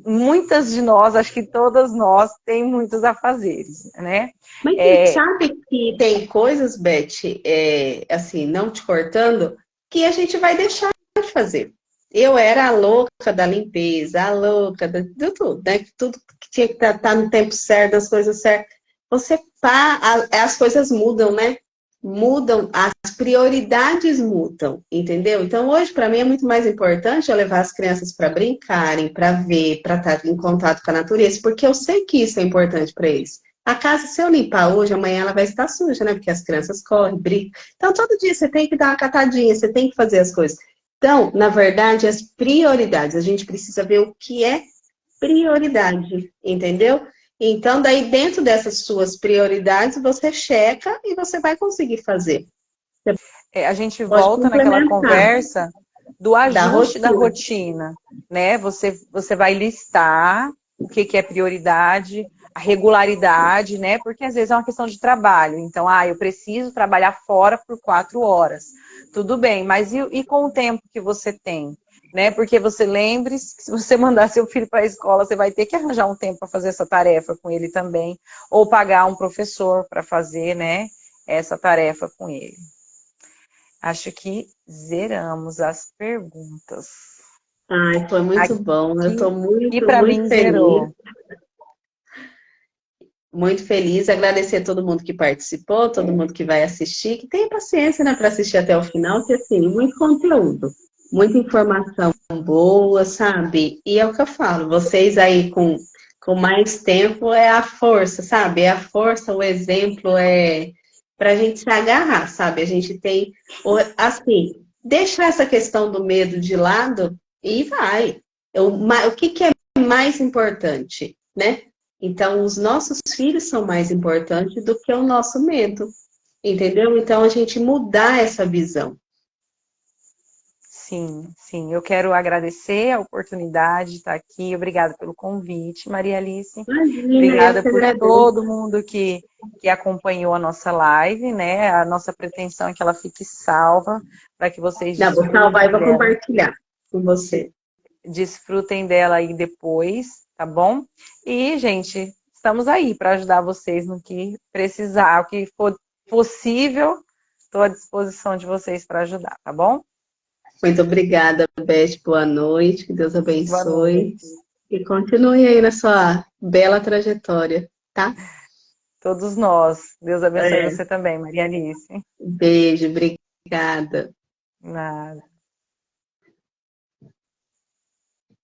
muitas de nós, acho que todas nós, tem muitos afazeres, né? mas você sabe que tem coisas, Beth, assim, não te cortando, que a gente vai deixar de fazer. Eu era a louca da limpeza, a louca de tudo, né? Tudo que tinha que estar no tempo certo, as coisas certas. As coisas mudam, né? Mudam, as prioridades mudam, entendeu? Então, hoje, para mim, é muito mais importante eu levar as crianças para brincarem, para ver, para estar em contato com a natureza, porque eu sei que isso é importante para eles. A casa, se eu limpar hoje, amanhã ela vai estar suja, né? Porque as crianças correm, brincam. Então, todo dia você tem que dar uma catadinha, você tem que fazer as coisas. Então, na verdade, as prioridades, a gente precisa ver o que é prioridade, entendeu? Então, daí, dentro dessas suas prioridades, você checa e você vai conseguir fazer. Você A gente pode volta naquela complementar conversa do da ajuste da rotina. rotina, né? Você vai listar o que é prioridade, a regularidade, né? Porque às vezes é uma questão de trabalho. Então, eu preciso trabalhar fora por 4 horas. Tudo bem, mas e com o tempo que você tem? Né? Porque você lembre-se que se você mandar seu filho para a escola, você vai ter que arranjar um tempo para fazer essa tarefa com ele também, ou pagar um professor para fazer, né, essa tarefa com ele. Acho que zeramos as perguntas. Ai, foi muito bom. Eu estou E muito, para muito mim feliz. zerou. Muito feliz. Agradecer a todo mundo que participou, todo mundo que vai assistir, que tenha paciência, né, para assistir até o final, que assim, muito conteúdo, muita informação boa, sabe? E é o que eu falo, vocês aí com mais tempo é a força, sabe? É a força, o exemplo é para a gente se agarrar, sabe? A gente tem, assim, deixar essa questão do medo de lado e vai. O que é mais importante, né? Então, os nossos filhos são mais importantes do que o nosso medo, entendeu? Então, a gente mudar essa visão. Sim, sim. Eu quero agradecer a oportunidade de estar aqui. Obrigada pelo convite, Maria Alice. Imagina, eu Obrigada que por agradeço. todo mundo que acompanhou a nossa live, né? A nossa pretensão é que ela fique salva para que vocês Não, vou salvar e desfrutem vou dela. compartilhar com você. Desfrutem dela aí depois, tá bom? E, gente, estamos aí para ajudar vocês no que precisar, o que for possível, estou à disposição de vocês para ajudar, tá bom? Muito obrigada, Beth. Boa noite. Que Deus Boa abençoe. noite. E continue aí na sua bela trajetória, tá? Todos nós. Deus abençoe É. você também, Maria Alice. Beijo, obrigada. Nada.